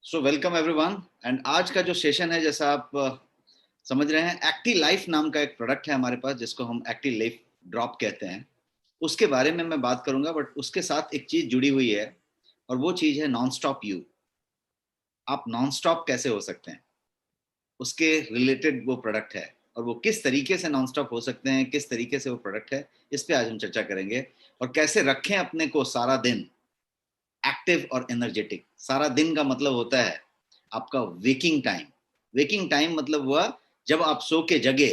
So welcome everyone. And आज का जो सेशन है, जैसा आप समझ रहे हैं, एक्टिव लाइफ नाम का एक प्रोडक्ट है हमारे पास जिसको हम एक्टिव लाइफ ड्रॉप कहते हैं। उसके बारे में मैं बात करूंगा, बट उसके साथ एक चीज जुड़ी हुई है और वो चीज है नॉन स्टॉप यू। आप नॉन स्टॉप कैसे हो सकते हैं, उसके रिलेटेड वो प्रोडक्ट है। और वो किस तरीके से नॉन स्टॉप हो सकते हैं, किस तरीके से वो प्रोडक्ट है, इस पे आज हम चर्चा करेंगे। और कैसे रखें अपने को सारा दिन एक्टिव और एनर्जेटिक। सारा दिन का मतलब होता है आपका वेकिंग टाइम। वेकिंग टाइम मतलब हुआ जब आप सो के जगे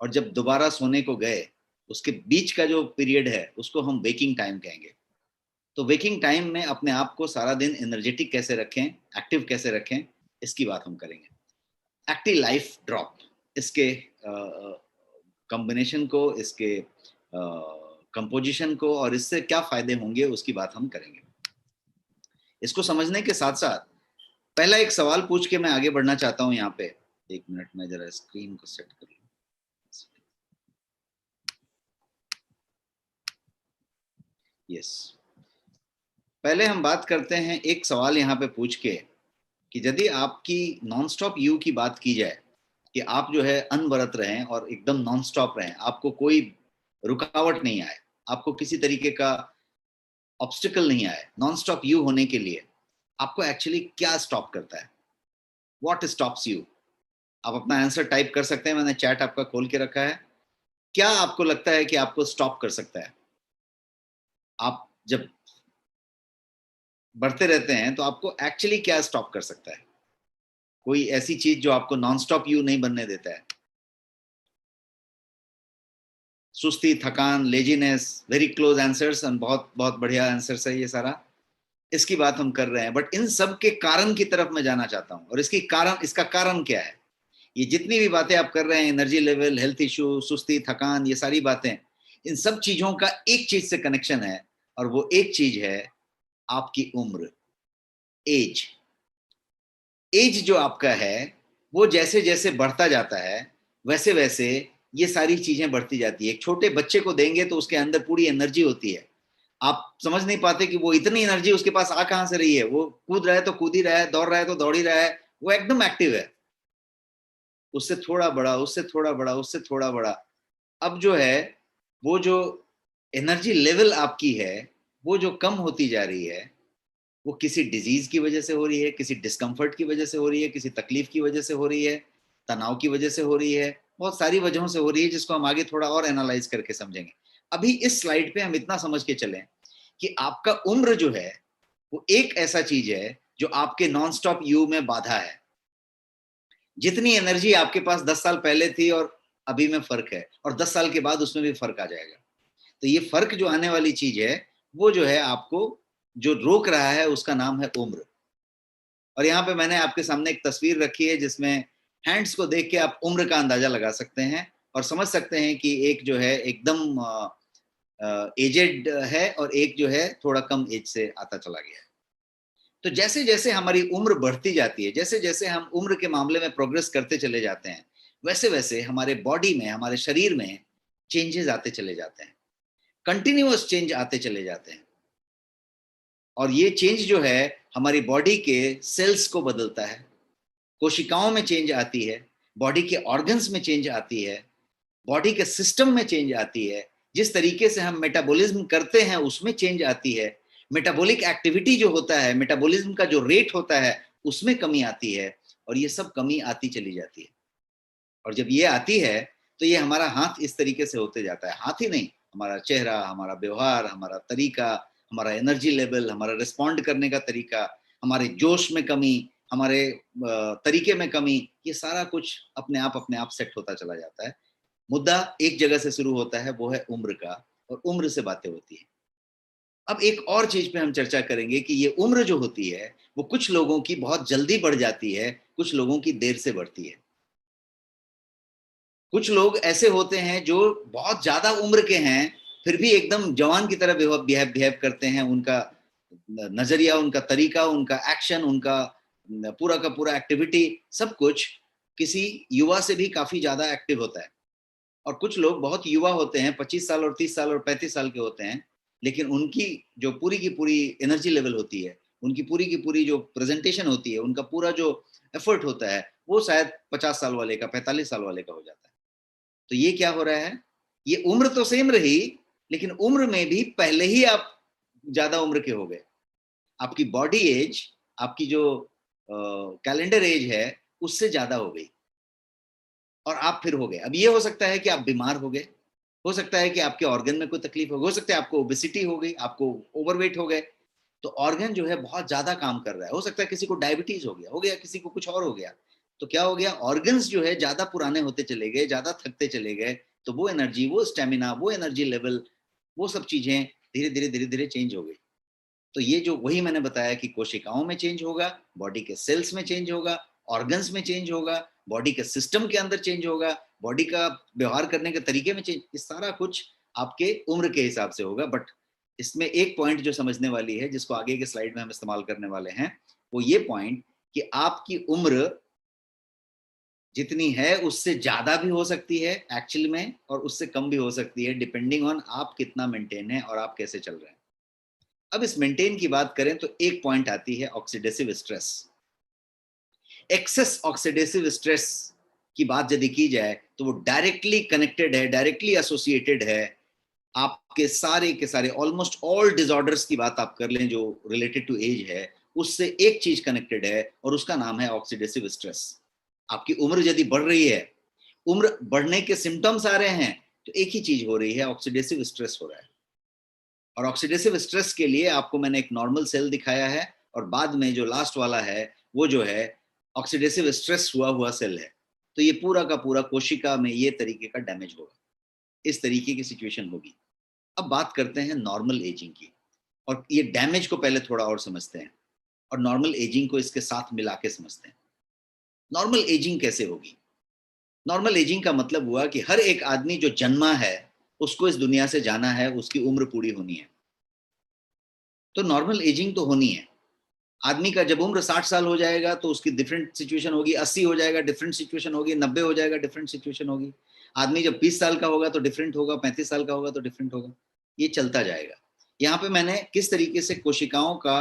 और जब दोबारा सोने को गए, उसके बीच का जो पीरियड है उसको हम वेकिंग टाइम कहेंगे। तो वेकिंग टाइम में अपने आप को सारा दिन एनर्जेटिक कैसे रखें, एक्टिव कैसे रखें, इसकी बात हम करेंगे। एक्टिव लाइफ ड्रॉप, इसके कॉम्बिनेशन को, इसके कंपोजिशन को और इससे क्या फायदे होंगे उसकी बात हम करेंगे। इसको समझने के साथ साथ पहला एक सवाल पूछ के मैं आगे बढ़ना चाहता हूं। यहाँ पे एक मिनट में जरा स्क्रीन को सेट कर लूं। यस, पहले हम बात करते हैं एक सवाल यहाँ पे पूछ के कि यदि आपकी नॉन स्टॉप यू की बात की जाए कि आप जो है अनवरत रहें और एकदम नॉन स्टॉप रहें, आपको कोई रुकावट नहीं आए, आपको किसी तरीके का ऑब्स्टिकल नहीं आए नॉन स्टॉप यू होने के लिए, आपको एक्चुअली क्या स्टॉप करता है? What stops you? आप अपना आंसर टाइप कर सकते हैं, मैंने चैट आपका खोल के रखा है। क्या आपको लगता है कि आपको स्टॉप कर सकता है? आप जब बढ़ते रहते हैं तो आपको एक्चुअली क्या स्टॉप कर सकता है? कोई ऐसी चीज जो आपको नॉन स्टॉप यू नहीं बनने देता है? सुस्ती, थकान, laziness, very close answers and बहुत बहुत बढ़िया आंसर्स है ये सारा। इसकी बात हम कर रहे हैं, बट इन सब के कारण की तरफ मैं जाना चाहता हूं। और इसका कारण क्या है? ये जितनी भी बातें आप कर रहे हैं, एनर्जी लेवल, हेल्थ इश्यू, सुस्ती, थकान, ये सारी बातें, इन सब चीजों का एक चीज से कनेक्शन है और वो एक चीज है आपकी उम्र, एज। एज जो आपका है वो जैसे जैसे बढ़ता जाता है वैसे वैसे ये सारी चीजें बढ़ती जाती है। एक छोटे बच्चे को देंगे तो उसके अंदर पूरी एनर्जी होती है। आप समझ नहीं पाते कि वो इतनी एनर्जी उसके पास आ कहां से रही है। वो कूद रहा है तो कूद ही रहा है, दौड़ रहा है तो दौड़ ही रहा है, वो एकदम एक्टिव है। उससे थोड़ा बड़ा, उससे थोड़ा बड़ा, उससे थोड़ा बड़ा। अब जो है वो जो एनर्जी लेवल आपकी है वो जो कम होती जा रही है, वो किसी डिजीज की वजह से हो रही है, किसी डिस्कम्फर्ट की वजह से हो रही है, किसी तकलीफ की वजह से हो रही है, तनाव की वजह से हो रही है, बहुत सारी वजहों से हो रही है जिसको हम आगे थोड़ा और एनालाइज करके समझेंगे। अभी इस स्लाइड पे हम इतना समझ के चलें कि आपका उम्र जो है वो एक ऐसा चीज है जो आपके नॉन स्टॉप यू में बाधा है। जितनी एनर्जी आपके पास 10 साल पहले थी और अभी में फर्क है, और 10 साल के बाद उसमें भी फर्क आ जाएगा। तो ये फर्क जो आने वाली चीज है वो जो है आपको जो रोक रहा है उसका नाम है उम्र। और यहाँ पे मैंने आपके सामने एक तस्वीर रखी है जिसमें हैंड्स को देख के आप उम्र का अंदाजा लगा सकते हैं और समझ सकते हैं कि एक जो है एकदम एजेड है और एक जो है थोड़ा कम एज से आता चला गया है। तो जैसे जैसे हमारी उम्र बढ़ती जाती है, जैसे जैसे हम उम्र के मामले में प्रोग्रेस करते चले जाते हैं, वैसे वैसे हमारे बॉडी में, हमारे शरीर में चेंजेस आते चले जाते हैं, कंटिन्यूअस चेंज आते चले जाते हैं। और ये चेंज जो है हमारी बॉडी के सेल्स को बदलता है, कोशिकाओं में चेंज आती है, बॉडी के ऑर्गन्स में चेंज आती है, बॉडी के सिस्टम में चेंज आती है, जिस तरीके से हम मेटाबॉलिज्म करते हैं उसमें चेंज आती है, मेटाबॉलिक एक्टिविटी जो होता है, मेटाबॉलिज्म का जो रेट होता है उसमें कमी आती है। और ये सब कमी आती चली जाती है। और जब ये आती है तो ये हमारा हाथ इस तरीके से होते जाता है। हाथ ही नहीं, हमारा चेहरा, हमारा व्यवहार, हमारा तरीका, हमारा एनर्जी लेवल, हमारा रिस्पॉन्ड करने का तरीका, हमारे जोश में कमी, हमारे तरीके में कमी, ये सारा कुछ अपने आप सेट होता चला जाता है। मुद्दा एक जगह से शुरू होता है, वो है उम्र का, और उम्र से बातें होती है। अब एक और चीज पे हम चर्चा करेंगे कि ये उम्र जो होती है वो कुछ लोगों की बहुत जल्दी बढ़ जाती है, कुछ लोगों की देर से बढ़ती है। कुछ लोग ऐसे होते हैं जो बहुत ज्यादा उम्र के हैं फिर भी एकदम जवान की तरह बिहेव करते हैं। उनका नजरिया, उनका तरीका, उनका एक्शन, उनका पूरा का पूरा एक्टिविटी, सब कुछ किसी युवा से भी काफी ज्यादा एक्टिव होता है। और कुछ लोग बहुत युवा होते हैं, 25 साल और 30 साल और 35 साल के होते हैं, लेकिन उनकी जो पूरी की पूरी एनर्जी लेवल होती है उनकी पूरी की पूरी जो प्रेजेंटेशन होती है, उनका पूरा जो एफर्ट होता है, वो शायद 50 साल वाले का, 45 साल वाले का हो जाता है। तो ये क्या हो रहा है, ये उम्र तो सेम रही, लेकिन उम्र में भी पहले ही आप ज्यादा उम्र के हो गए। आपकी बॉडी एज, आपकी जो कैलेंडर एज है, उससे ज्यादा हो गई और आप फिर हो गए। अब ये हो सकता है कि आप बीमार हो गए, हो सकता है कि आपके ऑर्गन में कोई तकलीफ हो सकता है आपको ओबेसिटी हो गई, आपको ओवरवेट हो गए, तो ऑर्गन जो है बहुत ज्यादा काम कर रहा है। हो सकता है किसी को डायबिटीज हो गया, किसी को कुछ और हो गया। तो क्या हो गया, ऑर्गन्स जो है ज्यादा पुराने होते चले गए, ज्यादा थकते चले गए, तो वो एनर्जी, वो स्टेमिना, वो एनर्जी लेवल, वो सब चीजें धीरे धीरे धीरे धीरे चेंज हो गई। तो ये जो वही मैंने बताया कि कोशिकाओं में चेंज होगा, बॉडी के सेल्स में चेंज होगा, ऑर्गन्स में चेंज होगा, बॉडी के सिस्टम के अंदर चेंज होगा, बॉडी का व्यवहार करने के तरीके में चेंज, ये सारा कुछ आपके उम्र के हिसाब से होगा। बट इसमें एक पॉइंट जो समझने वाली है, जिसको आगे के स्लाइड में हम इस्तेमाल करने वाले हैं, वो ये पॉइंट कि आपकी उम्र जितनी है उससे ज्यादा भी हो सकती है एक्चुअल में, और उससे कम भी हो सकती है, डिपेंडिंग ऑन आप कितना मेंटेन है और आप कैसे चल रहे हैं। अब इस मेंटेन की बात करें तो एक पॉइंट आती है oxidative stress. Excess oxidative stress की बात यदि की जाए तो वो डायरेक्टली कनेक्टेड है, डायरेक्टली एसोसिएटेड है आपके सारे के सारे ऑलमोस्ट ऑल डिसऑर्डर्स की बात आप कर लें जो रिलेटेड टू एज है, उससे एक चीज कनेक्टेड है और उसका नाम है ऑक्सीडेसिव स्ट्रेस। आपकी उम्र यदि बढ़ रही है, उम्र बढ़ने के सिम्टम्स आ रहे हैं, तो एक ही चीज हो रही है, ऑक्सीडेसिव स्ट्रेस हो रहा है। और ऑक्सीडेसिव स्ट्रेस के लिए आपको मैंने एक नॉर्मल सेल दिखाया है, और बाद में जो लास्ट वाला है वो जो है ऑक्सीडेसिव स्ट्रेस हुआ हुआ सेल है। तो ये पूरा का पूरा कोशिका में ये तरीके का डैमेज होगा, इस तरीके की सिचुएशन होगी। अब बात करते हैं नॉर्मल एजिंग की, और ये डैमेज को पहले थोड़ा और समझते हैं और नॉर्मल एजिंग को इसके साथ मिला के समझते हैं। नॉर्मल एजिंग कैसे होगी? नॉर्मल एजिंग का मतलब हुआ कि हर एक आदमी जो जन्मा है उसको इस दुनिया से जाना है, उसकी उम्र पूरी होनी है, तो नॉर्मल एजिंग तो होनी है। आदमी का जब उम्र 60 साल हो जाएगा तो उसकी डिफरेंट सिचुएशन होगी, 80 हो जाएगा डिफरेंट सिचुएशन होगी, 90 हो जाएगा डिफरेंट सिचुएशन होगी। आदमी जब 20 साल का होगा तो डिफरेंट होगा, 35 साल का होगा तो डिफरेंट होगा, ये चलता जाएगा। यहाँ पे मैंने किस तरीके से कोशिकाओं का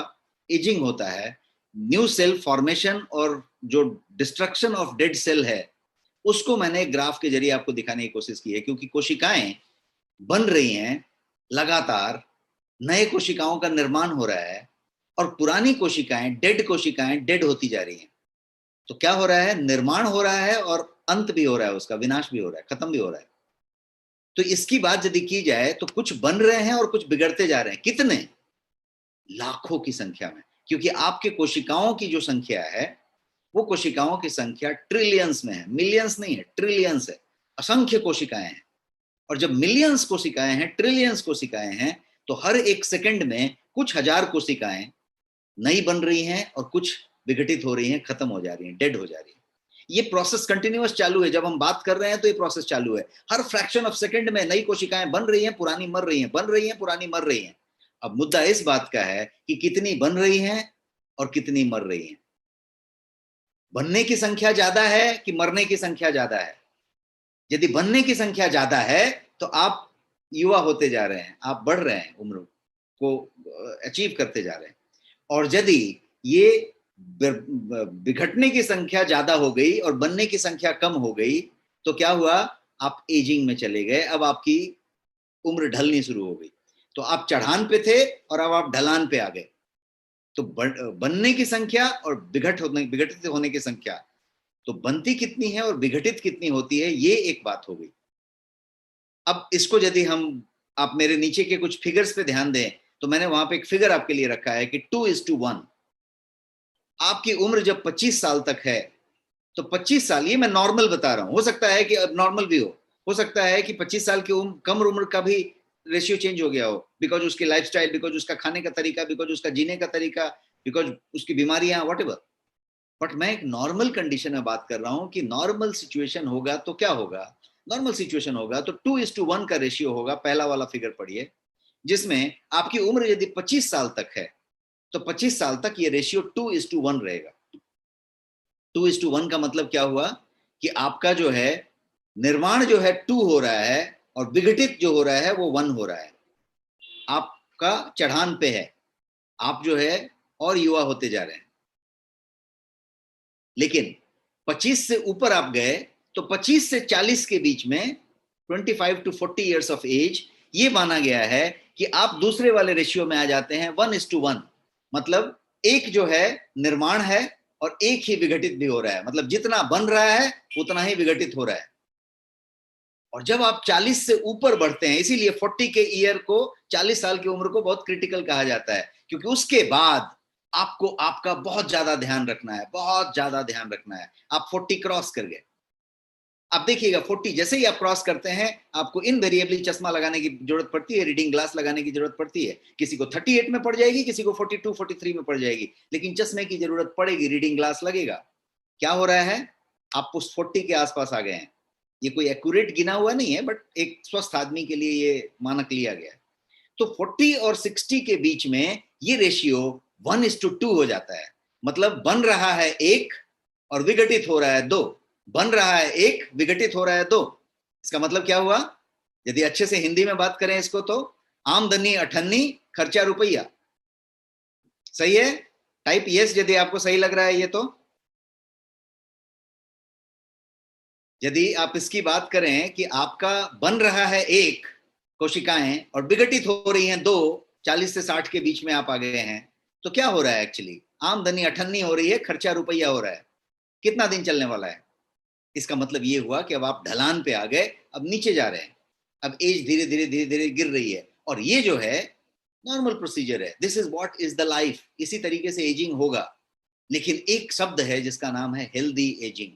एजिंग होता है, न्यू सेल फॉर्मेशन और जो डिस्ट्रक्शन ऑफ डेड सेल है, उसको मैंने ग्राफ के जरिए आपको दिखाने की कोशिश की है। क्योंकि कोशिकाएं बन रही हैं लगातार, नए कोशिकाओं का निर्माण हो रहा है, और पुरानी कोशिकाएं, डेड कोशिकाएं डेड होती जा रही हैं। तो क्या हो रहा है, निर्माण हो रहा है और अंत भी हो रहा है, उसका विनाश भी हो रहा है, खत्म भी हो रहा है। तो इसकी बात यदि की जाए तो कुछ बन रहे हैं और कुछ बिगड़ते जा रहे हैं। कितने? लाखों की संख्या में। क्योंकि आपके कोशिकाओं की जो संख्या है, वो कोशिकाओं की संख्या ट्रिलियंस में है, मिलियंस नहीं है, ट्रिलियंस है। असंख्य कोशिकाएं हैं, और जब मिलियंस कोशिकाएं हैं, ट्रिलियंस कोशिकाएं हैं, तो हर एक सेकंड में कुछ हजार कोशिकाएं नई बन रही हैं और कुछ विघटित हो रही हैं, खत्म हो जा रही हैं, डेड हो जा रही हैं। ये प्रोसेस कंटिन्यूअस चालू है। जब हम बात कर रहे हैं तो ये प्रोसेस चालू है। हर फ्रैक्शन ऑफ सेकंड में नई कोशिकाएं बन रही हैं, पुरानी मर रही हैं, बन रही हैं, पुरानी मर रही हैं। अब मुद्दा इस बात का है कि कितनी बन रही हैं और कितनी मर रही हैं। बनने की संख्या ज्यादा है कि मरने की संख्या ज्यादा है? यदि बनने की संख्या ज्यादा है तो आप युवा होते जा रहे हैं, आप बढ़ रहे हैं, उम्र को अचीव करते जा रहे हैं। और यदि ये बिघटने की संख्या ज्यादा हो गई और बनने की संख्या कम हो गई, तो क्या हुआ, आप एजिंग में चले गए। अब आपकी उम्र ढलनी शुरू हो गई। तो आप चढ़ान पे थे और अब आप ढलान पे आ गए। तो बनने की संख्या और विघटित होने की संख्या, तो बनती कितनी है और विघटित कितनी होती है, ये एक बात हो गई। अब इसको यदि हम, आप मेरे नीचे के कुछ फिगर्स पे ध्यान दें, तो मैंने वहां पे एक फिगर आपके लिए रखा है कि 2:1। आपकी उम्र जब 25 साल तक है, तो 25 साल, ये मैं नॉर्मल बता रहा हूं, हो सकता है कि अब नॉर्मल भी हो सकता है कि 25 साल की उम्र, कम उम्र का भी रेशियो चेंज हो गया हो, बिकॉज उसकी लाइफस्टाइल, बिकॉज उसका खाने का तरीका, बिकॉज उसका जीने का तरीका, बिकॉज उसकी बीमारियां, व्हाटएवर। बट मैं एक नॉर्मल कंडीशन में बात कर रहा हूं कि नॉर्मल सिचुएशन होगा तो क्या होगा। नॉर्मल सिचुएशन होगा तो 2:1 का रेशियो होगा। पहला वाला फिगर पढ़िए, जिसमें आपकी उम्र यदि 25 साल तक है तो 25 साल तक ये रेशियो 2:1 रहेगा। 2:1 का मतलब क्या हुआ कि आपका जो है निर्माण जो है 2 हो रहा है, और विघटित जो हो रहा है वो 1 हो रहा है। आपका चढ़ान पे है, आप जो है और युवा होते जा रहे हैं। लेकिन 25 से ऊपर आप गए तो 25 से 40 के बीच में 25 to 40 ईयर्स ऑफ एज, ये माना गया है कि आप दूसरे वाले रेशियो में आ जाते हैं 1:1। मतलब एक जो है निर्माण है और एक ही विघटित भी हो रहा है, मतलब जितना बन रहा है उतना ही विघटित हो रहा है। और जब आप 40 से ऊपर बढ़ते हैं, इसीलिए 40 के ईयर को, 40 साल की उम्र को बहुत क्रिटिकल कहा जाता है, क्योंकि उसके बाद आपको आपका बहुत ज्यादा ध्यान रखना है, बहुत ज्यादा ध्यान रखना है। आप 40 क्रॉस कर गए, आप देखिएगा 40 जैसे ही आप क्रॉस करते हैं आपको इनवेरिएबली चश्मा लगाने की जरूरत पड़ती है, रीडिंग ग्लास लगाने की जरूरत पड़ती है। किसी को 38 में पड़ जाएगी, किसी को 42 43 में पड़ जाएगी, लेकिन चश्मे की जरूरत पड़ेगी, रीडिंग ग्लास लगेगा। क्या हो रहा है, आप उस 40 के आसपास आ गए हैं। ये कोई एक्यूरेट गिना हुआ नहीं है, बट एक स्वस्थ आदमी के लिए ये मानक लिया गया है। तो 40 और 60 के बीच में ये रेशियो 1:2 हो जाता है। मतलब बन रहा है एक और विघटित हो रहा है दो, बन रहा है एक, विघटित हो रहा है दो। इसका मतलब क्या हुआ, यदि अच्छे से हिंदी में बात करें इसको, तो आमदनी अठन्नी, खर्चा रुपया। सही है? टाइप यस यदि आपको सही लग रहा है ये। तो यदि आप इसकी बात करें कि आपका बन रहा है एक कोशिकाएं और विघटित हो रही हैं दो, 40 से 60 के बीच में आप आ गए हैं, तो क्या हो रहा है एक्चुअली, आमदनी अठन्नी हो रही है, खर्चा रुपया हो रहा है। कितना दिन चलने वाला है? इसका मतलब ये हुआ कि अब आप ढलान पे आ गए, अब नीचे जा रहे हैं, अब एज धीरे धीरे धीरे धीरे गिर रही है। और ये जो है नॉर्मल प्रोसीजर है, this is what is the life. इसी तरीके से एजिंग होगा। लेकिन एक शब्द है जिसका नाम है हेल्दी एजिंग।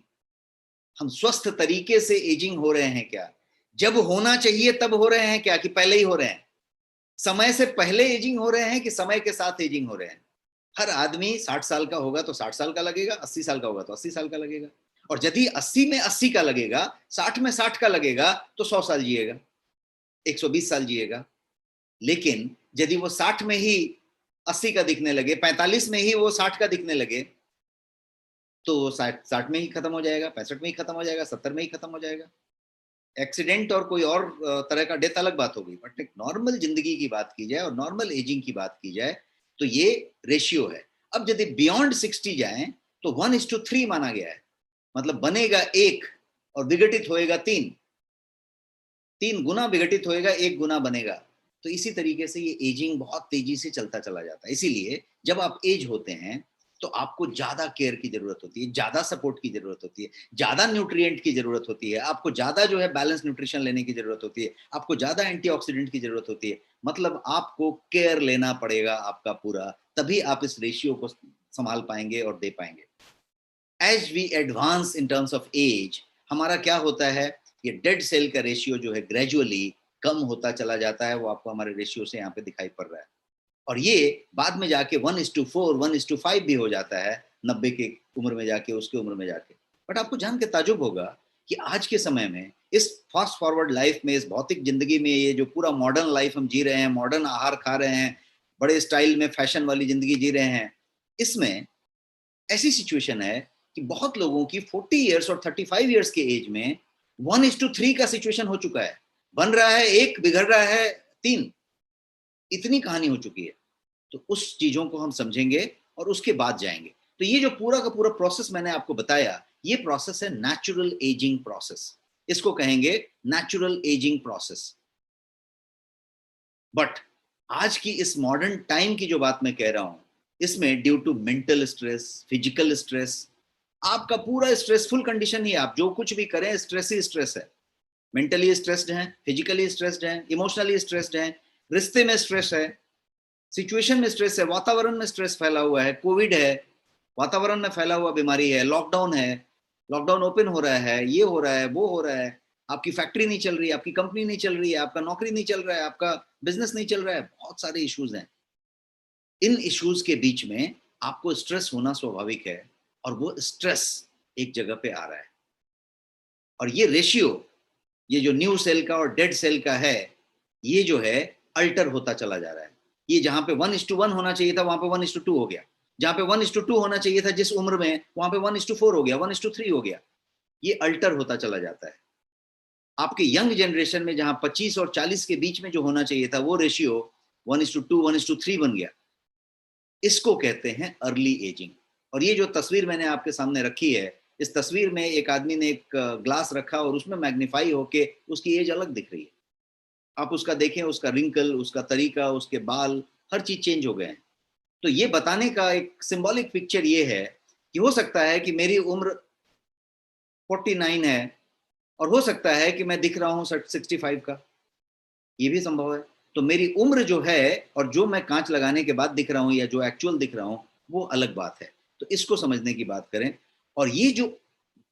हम स्वस्थ तरीके से एजिंग हो रहे हैं क्या? जब होना चाहिए तब हो रहे हैं क्या, कि पहले ही हो रहे हैं? समय से पहले एजिंग हो रहे हैं कि समय के साथ एजिंग हो रहे हैं? हर आदमी 60 साल का होगा तो 60 साल का लगेगा, 80 साल का होगा तो 80 साल का लगेगा। और यदि 80 में 80 का लगेगा, 60 में 60 का लगेगा, तो 100 साल जिएगा, 120 साल जिएगा। लेकिन यदि वो 60 में ही 80 का दिखने लगे, 45 में ही वो 60 का दिखने लगे, तो 60 में ही खत्म हो जाएगा, 65 में ही खत्म हो जाएगा, 70 में ही खत्म हो जाएगा। एक्सीडेंट और कोई और तरह का डेथ अलग बात होगी, बट एक नॉर्मल जिंदगी की बात की जाए और नॉर्मल एजिंग की बात की जाए तो ये रेशियो है। अब यदि बियॉन्ड 60 जाए तो 1:3 माना गया है। मतलब बनेगा एक और विघटित होएगा तीन, 3 गुना विघटित होएगा, 1 गुना बनेगा। तो इसी तरीके से ये एजिंग बहुत तेजी से चलता चला जाता है। इसीलिए जब आप एज होते हैं तो आपको ज्यादा केयर की जरूरत होती है, ज्यादा सपोर्ट की जरूरत होती है, ज्यादा न्यूट्रिएंट की जरूरत होती है, आपको ज्यादा जो है बैलेंस न्यूट्रिशन लेने की जरूरत होती है, आपको ज्यादा एंटीऑक्सीडेंट की जरूरत होती है। मतलब आपको केयर लेना पड़ेगा आपका पूरा, तभी आप इस रेशियो को संभाल पाएंगे और दे पाएंगे। As we advance in terms of age, हमारा क्या होता है, ये डेड सेल का रेशियो जो है ग्रेजुअली कम होता चला जाता है। वो आपको हमारे रेशियो से यहाँ पे दिखाई पड़ रहा है। और ये बाद में जाके 1:4, 1:5 भी हो जाता है 90 की उम्र में जाके, उसके उम्र में जाके। बट आपको जान के ताजुब होगा कि आज के समय में, इस फास्ट फॉरवर्ड लाइफ में, इस भौतिक जिंदगी में, ये जो पूरा मॉडर्न लाइफ हम जी रहे हैं, मॉडर्न आहार खा रहे हैं, बड़े स्टाइल में फैशन वाली जिंदगी जी रहे हैं, इसमें ऐसी सिचुएशन है कि बहुत लोगों की 40 ईयर्स और 35 ईयर्स के एज में 1:3 का सिचुएशन हो चुका है। बन रहा है एक, बिगड़ रहा है तीन, इतनी कहानी हो चुकी है। तो उस चीजों को हम समझेंगे और उसके बाद जाएंगे। तो ये जो पूरा का पूरा प्रोसेस मैंने आपको बताया, ये प्रोसेस है नेचुरल एजिंग प्रोसेस। इसको कहेंगे नेचुरल एजिंग प्रोसेस। बट आज की इस मॉडर्न टाइम की जो बात मैं कह रहा हूं, इसमें due to mental stress, physical stress, आपका पूरा स्ट्रेसफुल कंडीशन ही, आप जो कुछ भी करें स्ट्रेस ही स्ट्रेस है। मेंटली स्ट्रेस्ड हैं, फिजिकली स्ट्रेस्ड हैं, इमोशनली स्ट्रेस्ड हैं, रिश्ते में स्ट्रेस है, सिचुएशन में स्ट्रेस है, वातावरण में स्ट्रेस फैला हुआ है, कोविड है, वातावरण में फैला हुआ बीमारी है, लॉकडाउन है, लॉकडाउन ओपन हो रहा है, ये हो रहा है, वो हो रहा है, आपकी फैक्ट्री नहीं चल रही है, आपकी कंपनी नहीं चल रही है, आपका नौकरी नहीं चल रहा है, आपका बिजनेस नहीं चल रहा है, बहुत सारे इश्यूज हैं। इन इश्यूज के बीच में आपको स्ट्रेस होना स्वाभाविक है, और वो स्ट्रेस एक जगह पे आ रहा है। और ये रेशियो, ये जो न्यू सेल का और डेड सेल का है, ये जो है अल्टर होता चला जा रहा है। ये जहां पे 1:1 होना चाहिए था, वहां पे 1:2 हो गया। जहां पे 1:2 होना चाहिए था जिस उम्र में, वहां पे 1:4 हो गया, 1:3 हो गया। ये अल्टर होता चला जाता है। आपके यंग जनरेशन में जहां 25 और 40 के बीच में जो होना चाहिए था, वो रेशियो 1:2, 1:3 बन गया। इसको कहते हैं अर्ली एजिंग। और ये जो तस्वीर मैंने आपके सामने रखी है, इस तस्वीर में एक आदमी ने एक ग्लास रखा और उसमें मैग्नीफाई होके उसकी एज अलग दिख रही है। आप उसका देखें, उसका रिंकल, उसका तरीका, उसके बाल, हर चीज चेंज हो गए हैं। तो ये बताने का एक सिंबॉलिक पिक्चर ये है कि हो सकता है कि मेरी उम्र 49 है और हो सकता है कि मैं दिख रहा हूँ 65 का, ये भी संभव है। तो मेरी उम्र जो है और जो मैं कांच लगाने के बाद दिख रहा हूँ या जो एक्चुअल दिख रहा हूँ, वो अलग बात है। तो इसको समझने की बात करें। और ये जो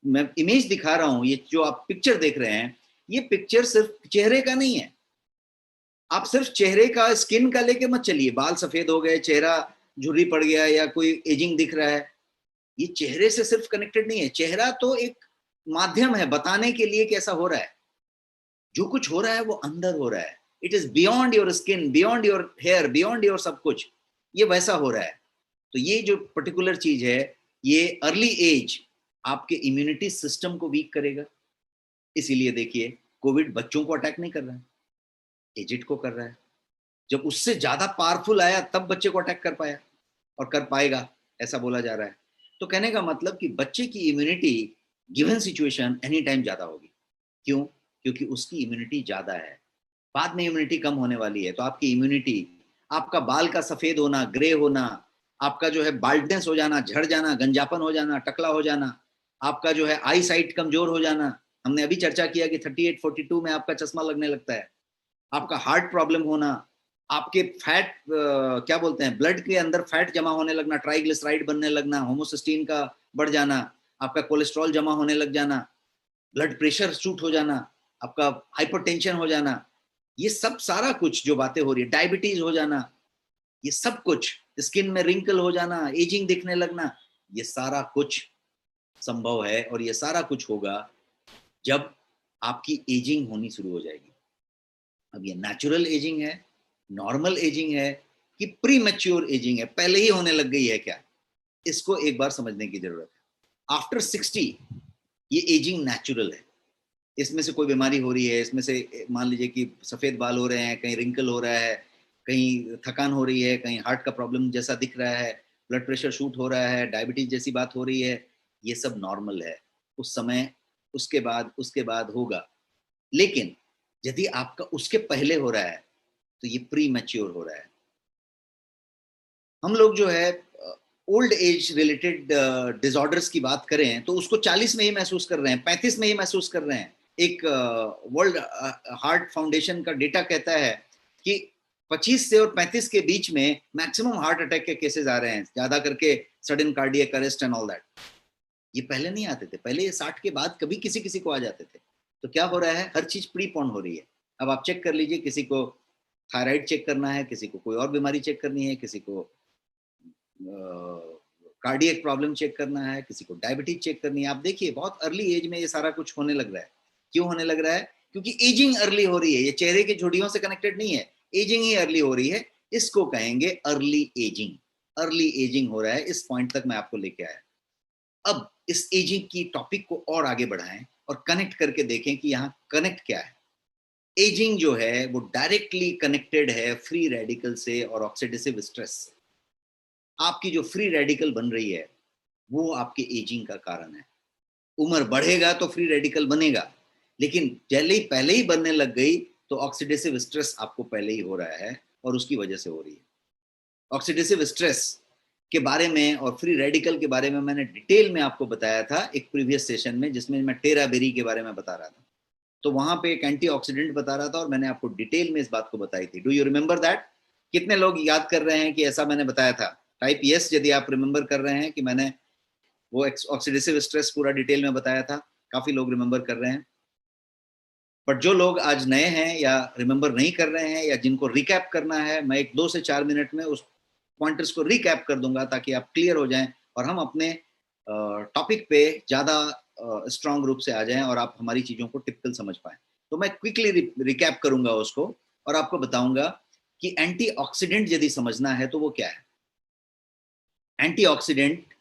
मैं इमेज दिखा रहा हूँ, ये जो आप पिक्चर देख रहे हैं, ये पिक्चर सिर्फ चेहरे का नहीं है। आप सिर्फ चेहरे का, स्किन का लेके मत चलिए, बाल सफेद हो गए, चेहरा झुर्री पड़ गया या कोई एजिंग दिख रहा है, ये चेहरे से सिर्फ कनेक्टेड नहीं है। चेहरा तो एक माध्यम है बताने के लिए कैसा हो रहा है। जो कुछ हो रहा है वो अंदर हो रहा है। It is beyond your skin, beyond your hair, beyond your सब कुछ, ये वैसा हो रहा है। तो ये जो पर्टिकुलर चीज है, ये अर्ली एज आपके इम्यूनिटी सिस्टम को वीक करेगा। इसीलिए देखिए, कोविड बच्चों को अटैक नहीं कर रहा है, एजिड को कर रहा है। जब उससे ज्यादा पावरफुल आया तब बच्चे को अटैक कर पाया और कर पाएगा, ऐसा बोला जा रहा है। तो कहने का मतलब कि बच्चे की immunity given situation any time ज्यादा होगी। क्यों? क्योंकि उसकी इम्यूनिटी ज्यादा है। बाद में इम्यूनिटी कम होने वाली है। तो आपकी इम्यूनिटी, आपका बाल का सफेद होना, ग्रे होना, आपका जो है बाल्डनेस हो जाना, झड़ जाना, गंजापन हो जाना, टकला हो जाना, आपका जो है आई साइट कमजोर हो जाना, हमने अभी चर्चा किया कि 38-42 में आपका चश्मा लगने लगता है, आपका हार्ट प्रॉब्लम होना, आपके फैट क्या बोलते हैं, ब्लड के अंदर फैट जमा होने लगना, ट्राइग्लिसराइड बनने लगना, होमोसिस्टीन का बढ़ जाना, आपका कोलेस्ट्रॉल जमा होने लग जाना, ब्लड प्रेशर शूट हो जाना, आपका हाइपरटेंशन हो जाना, ये सब सारा कुछ जो बातें हो रही है, डायबिटीज हो जाना, ये सब कुछ, स्किन में रिंकल हो जाना, एजिंग दिखने लगना, ये सारा कुछ संभव है। और ये सारा कुछ होगा जब आपकी एजिंग होनी शुरू हो जाएगी। अब ये नेचुरल एजिंग है, नॉर्मल एजिंग है कि प्री मैच्योर एजिंग है, पहले ही होने लग गई है क्या, इसको एक बार समझने की जरूरत है। आफ्टर 60 ये एजिंग नेचुरल है। इसमें से कोई बीमारी हो रही है, इसमें से मान लीजिए कि सफेद बाल हो रहे हैं, कहीं रिंकल हो रहा है, कहीं थकान हो रही है, कहीं हार्ट का प्रॉब्लम जैसा दिख रहा है, ब्लड प्रेशर शूट हो रहा है, डायबिटीज जैसी बात हो रही है, ये सब नॉर्मल है उस समय। उसके बाद होगा। लेकिन यदि आपका उसके पहले हो रहा है तो ये प्री मैच्योर हो रहा है। हम लोग जो है ओल्ड एज रिलेटेड डिसऑर्डर्स की बात करें तो उसको 40 में ही महसूस कर रहे हैं, 35 में ही महसूस कर रहे हैं। एक वर्ल्ड हार्ट फाउंडेशन का डेटा कहता है कि 25 से और 35 के बीच में मैक्सिमम हार्ट अटैक के केसेस आ रहे हैं, ज्यादा करके sudden cardiac arrest and all that. ये पहले नहीं आते थे, पहले ये 60 के बाद कभी किसी किसी को आ जाते थे। तो क्या हो रहा है, हर चीज प्रीपोन हो रही है। अब आप चेक कर लीजिए, किसी को थायराइड चेक करना है, किसी को कोई और बीमारी चेक करनी है, किसी को कार्डियक प्रॉब्लम चेक करना है, किसी को डायबिटीज चेक करनी है। आप देखिए बहुत अर्ली एज में ये सारा कुछ होने लग रहा है। क्यों होने लग रहा है? क्योंकि एजिंग अर्ली हो रही है। ये चेहरे की झुर्रियों से कनेक्टेड नहीं है, एजिंग ही अर्ली हो रही है। इसको कहेंगे अर्ली एजिंग। अर्ली एजिंग हो रहा है, इस पॉइंट तक मैं आपको लेके आया। अब इस एजिंग की टॉपिक को और आगे बढ़ाएं और कनेक्ट करके देखें कि यहाँ कनेक्ट क्या है। एजिंग जो है वो डायरेक्टली कनेक्टेड है फ्री रेडिकल से और ऑक्सीडेटिव स्ट्रेस से। आपकी जो फ्री रेडिकल बन रही है वो आपके एजिंग का कारण है। उम्र बढ़ेगा तो फ्री रेडिकल बनेगा, लेकिन पहले ही बनने लग गई तो ऑक्सीडेटिव स्ट्रेस आपको पहले ही हो रहा है और उसकी वजह से हो रही है। ऑक्सीडेटिव स्ट्रेस के बारे में और फ्री रेडिकल के बारे में मैंने डिटेल में आपको बताया था एक प्रीवियस सेशन में, जिसमें मैं टेरा बेरी के बारे में बता रहा था। तो वहां पे एक एंटीऑक्सीडेंट बता रहा था और मैंने आपको डिटेल में इस बात को बताई थी। Do you remember that? कितने लोग याद कर रहे हैं कि ऐसा मैंने बताया था? टाइप यस यदि आप रिमेंबर कर रहे हैं कि मैंने वो ऑक्सीडेटिव स्ट्रेस पूरा डिटेल में बताया था। काफी लोग रिमेंबर कर रहे हैं। बट जो लोग आज नए हैं या रिमेंबर नहीं कर रहे हैं या जिनको रिकैप करना है, मैं एक 2 से 4 मिनट में उस पॉइंटर्स को रिकैप कर दूंगा ताकि आप क्लियर हो जाएं और हम अपने टॉपिक पे ज़्यादा स्ट्रांग रूप से आ जाएं और आप हमारी चीज़ों को टिपिकल समझ पाएं। तो मैं क्विकली रिकैप करूंगा उसको और आपको बताऊंगा कि एंटीऑक्सीडेंट यदि समझना है तो वो क्या है। एंटीऑक्सीडेंट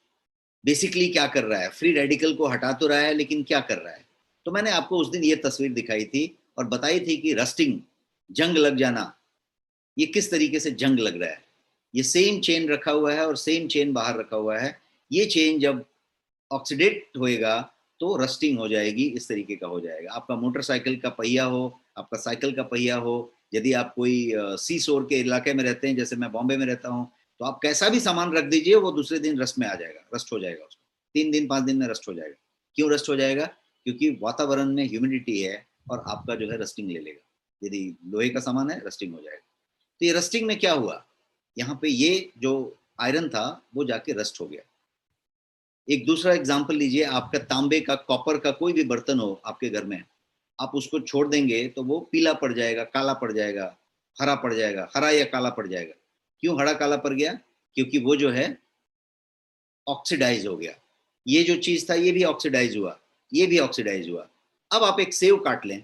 बेसिकली क्या कर रहा है? फ्री रेडिकल को हटा तो रहा है, लेकिन क्या कर रहा है? तो मैंने आपको उस दिन ये तस्वीर दिखाई थी और बताई थी कि रस्टिंग, जंग लग जाना, ये किस तरीके से जंग लग रहा है। ये सेम चेन रखा हुआ है और सेम चेन बाहर रखा हुआ है। ये चेन जब ऑक्सीडेट होएगा तो रस्टिंग हो जाएगी, इस तरीके का हो जाएगा। आपका मोटरसाइकिल का पहिया हो, आपका साइकिल का पहिया हो, यदि आप कोई सी शोर के इलाके में रहते हैं, जैसे मैं बॉम्बे में रहता हूँ, तो आप कैसा भी सामान रख दीजिए, वो दूसरे दिन रस्ट में आ जाएगा, रस्ट हो जाएगा उसमें, 3 दिन 5 दिन में रस्ट हो जाएगा। क्यों रस्ट हो जाएगा? क्योंकि वातावरण में ह्यूमिडिटी है और आपका जो है रस्टिंग ले लेगा। यदि लोहे का सामान है, रस्टिंग हो जाएगा। तो ये रस्टिंग में क्या हुआ, यहाँ पे ये जो आयरन था वो जाके रस्ट हो गया। एक दूसरा एग्जांपल लीजिए, आपका तांबे का, कॉपर का कोई भी बर्तन हो आपके घर में, आप उसको छोड़ देंगे तो वो पीला पड़ जाएगा, काला पड़ जाएगा, हरा पड़ जाएगा, हरा या काला पड़ जाएगा। क्यों हरा काला पड़ गया? क्योंकि वो जो है ऑक्सीडाइज हो गया। ये जो चीज था ये भी ऑक्सीडाइज हुआ, ये भी ऑक्सीडाइज हुआ। अब आप एक सेव काट लें,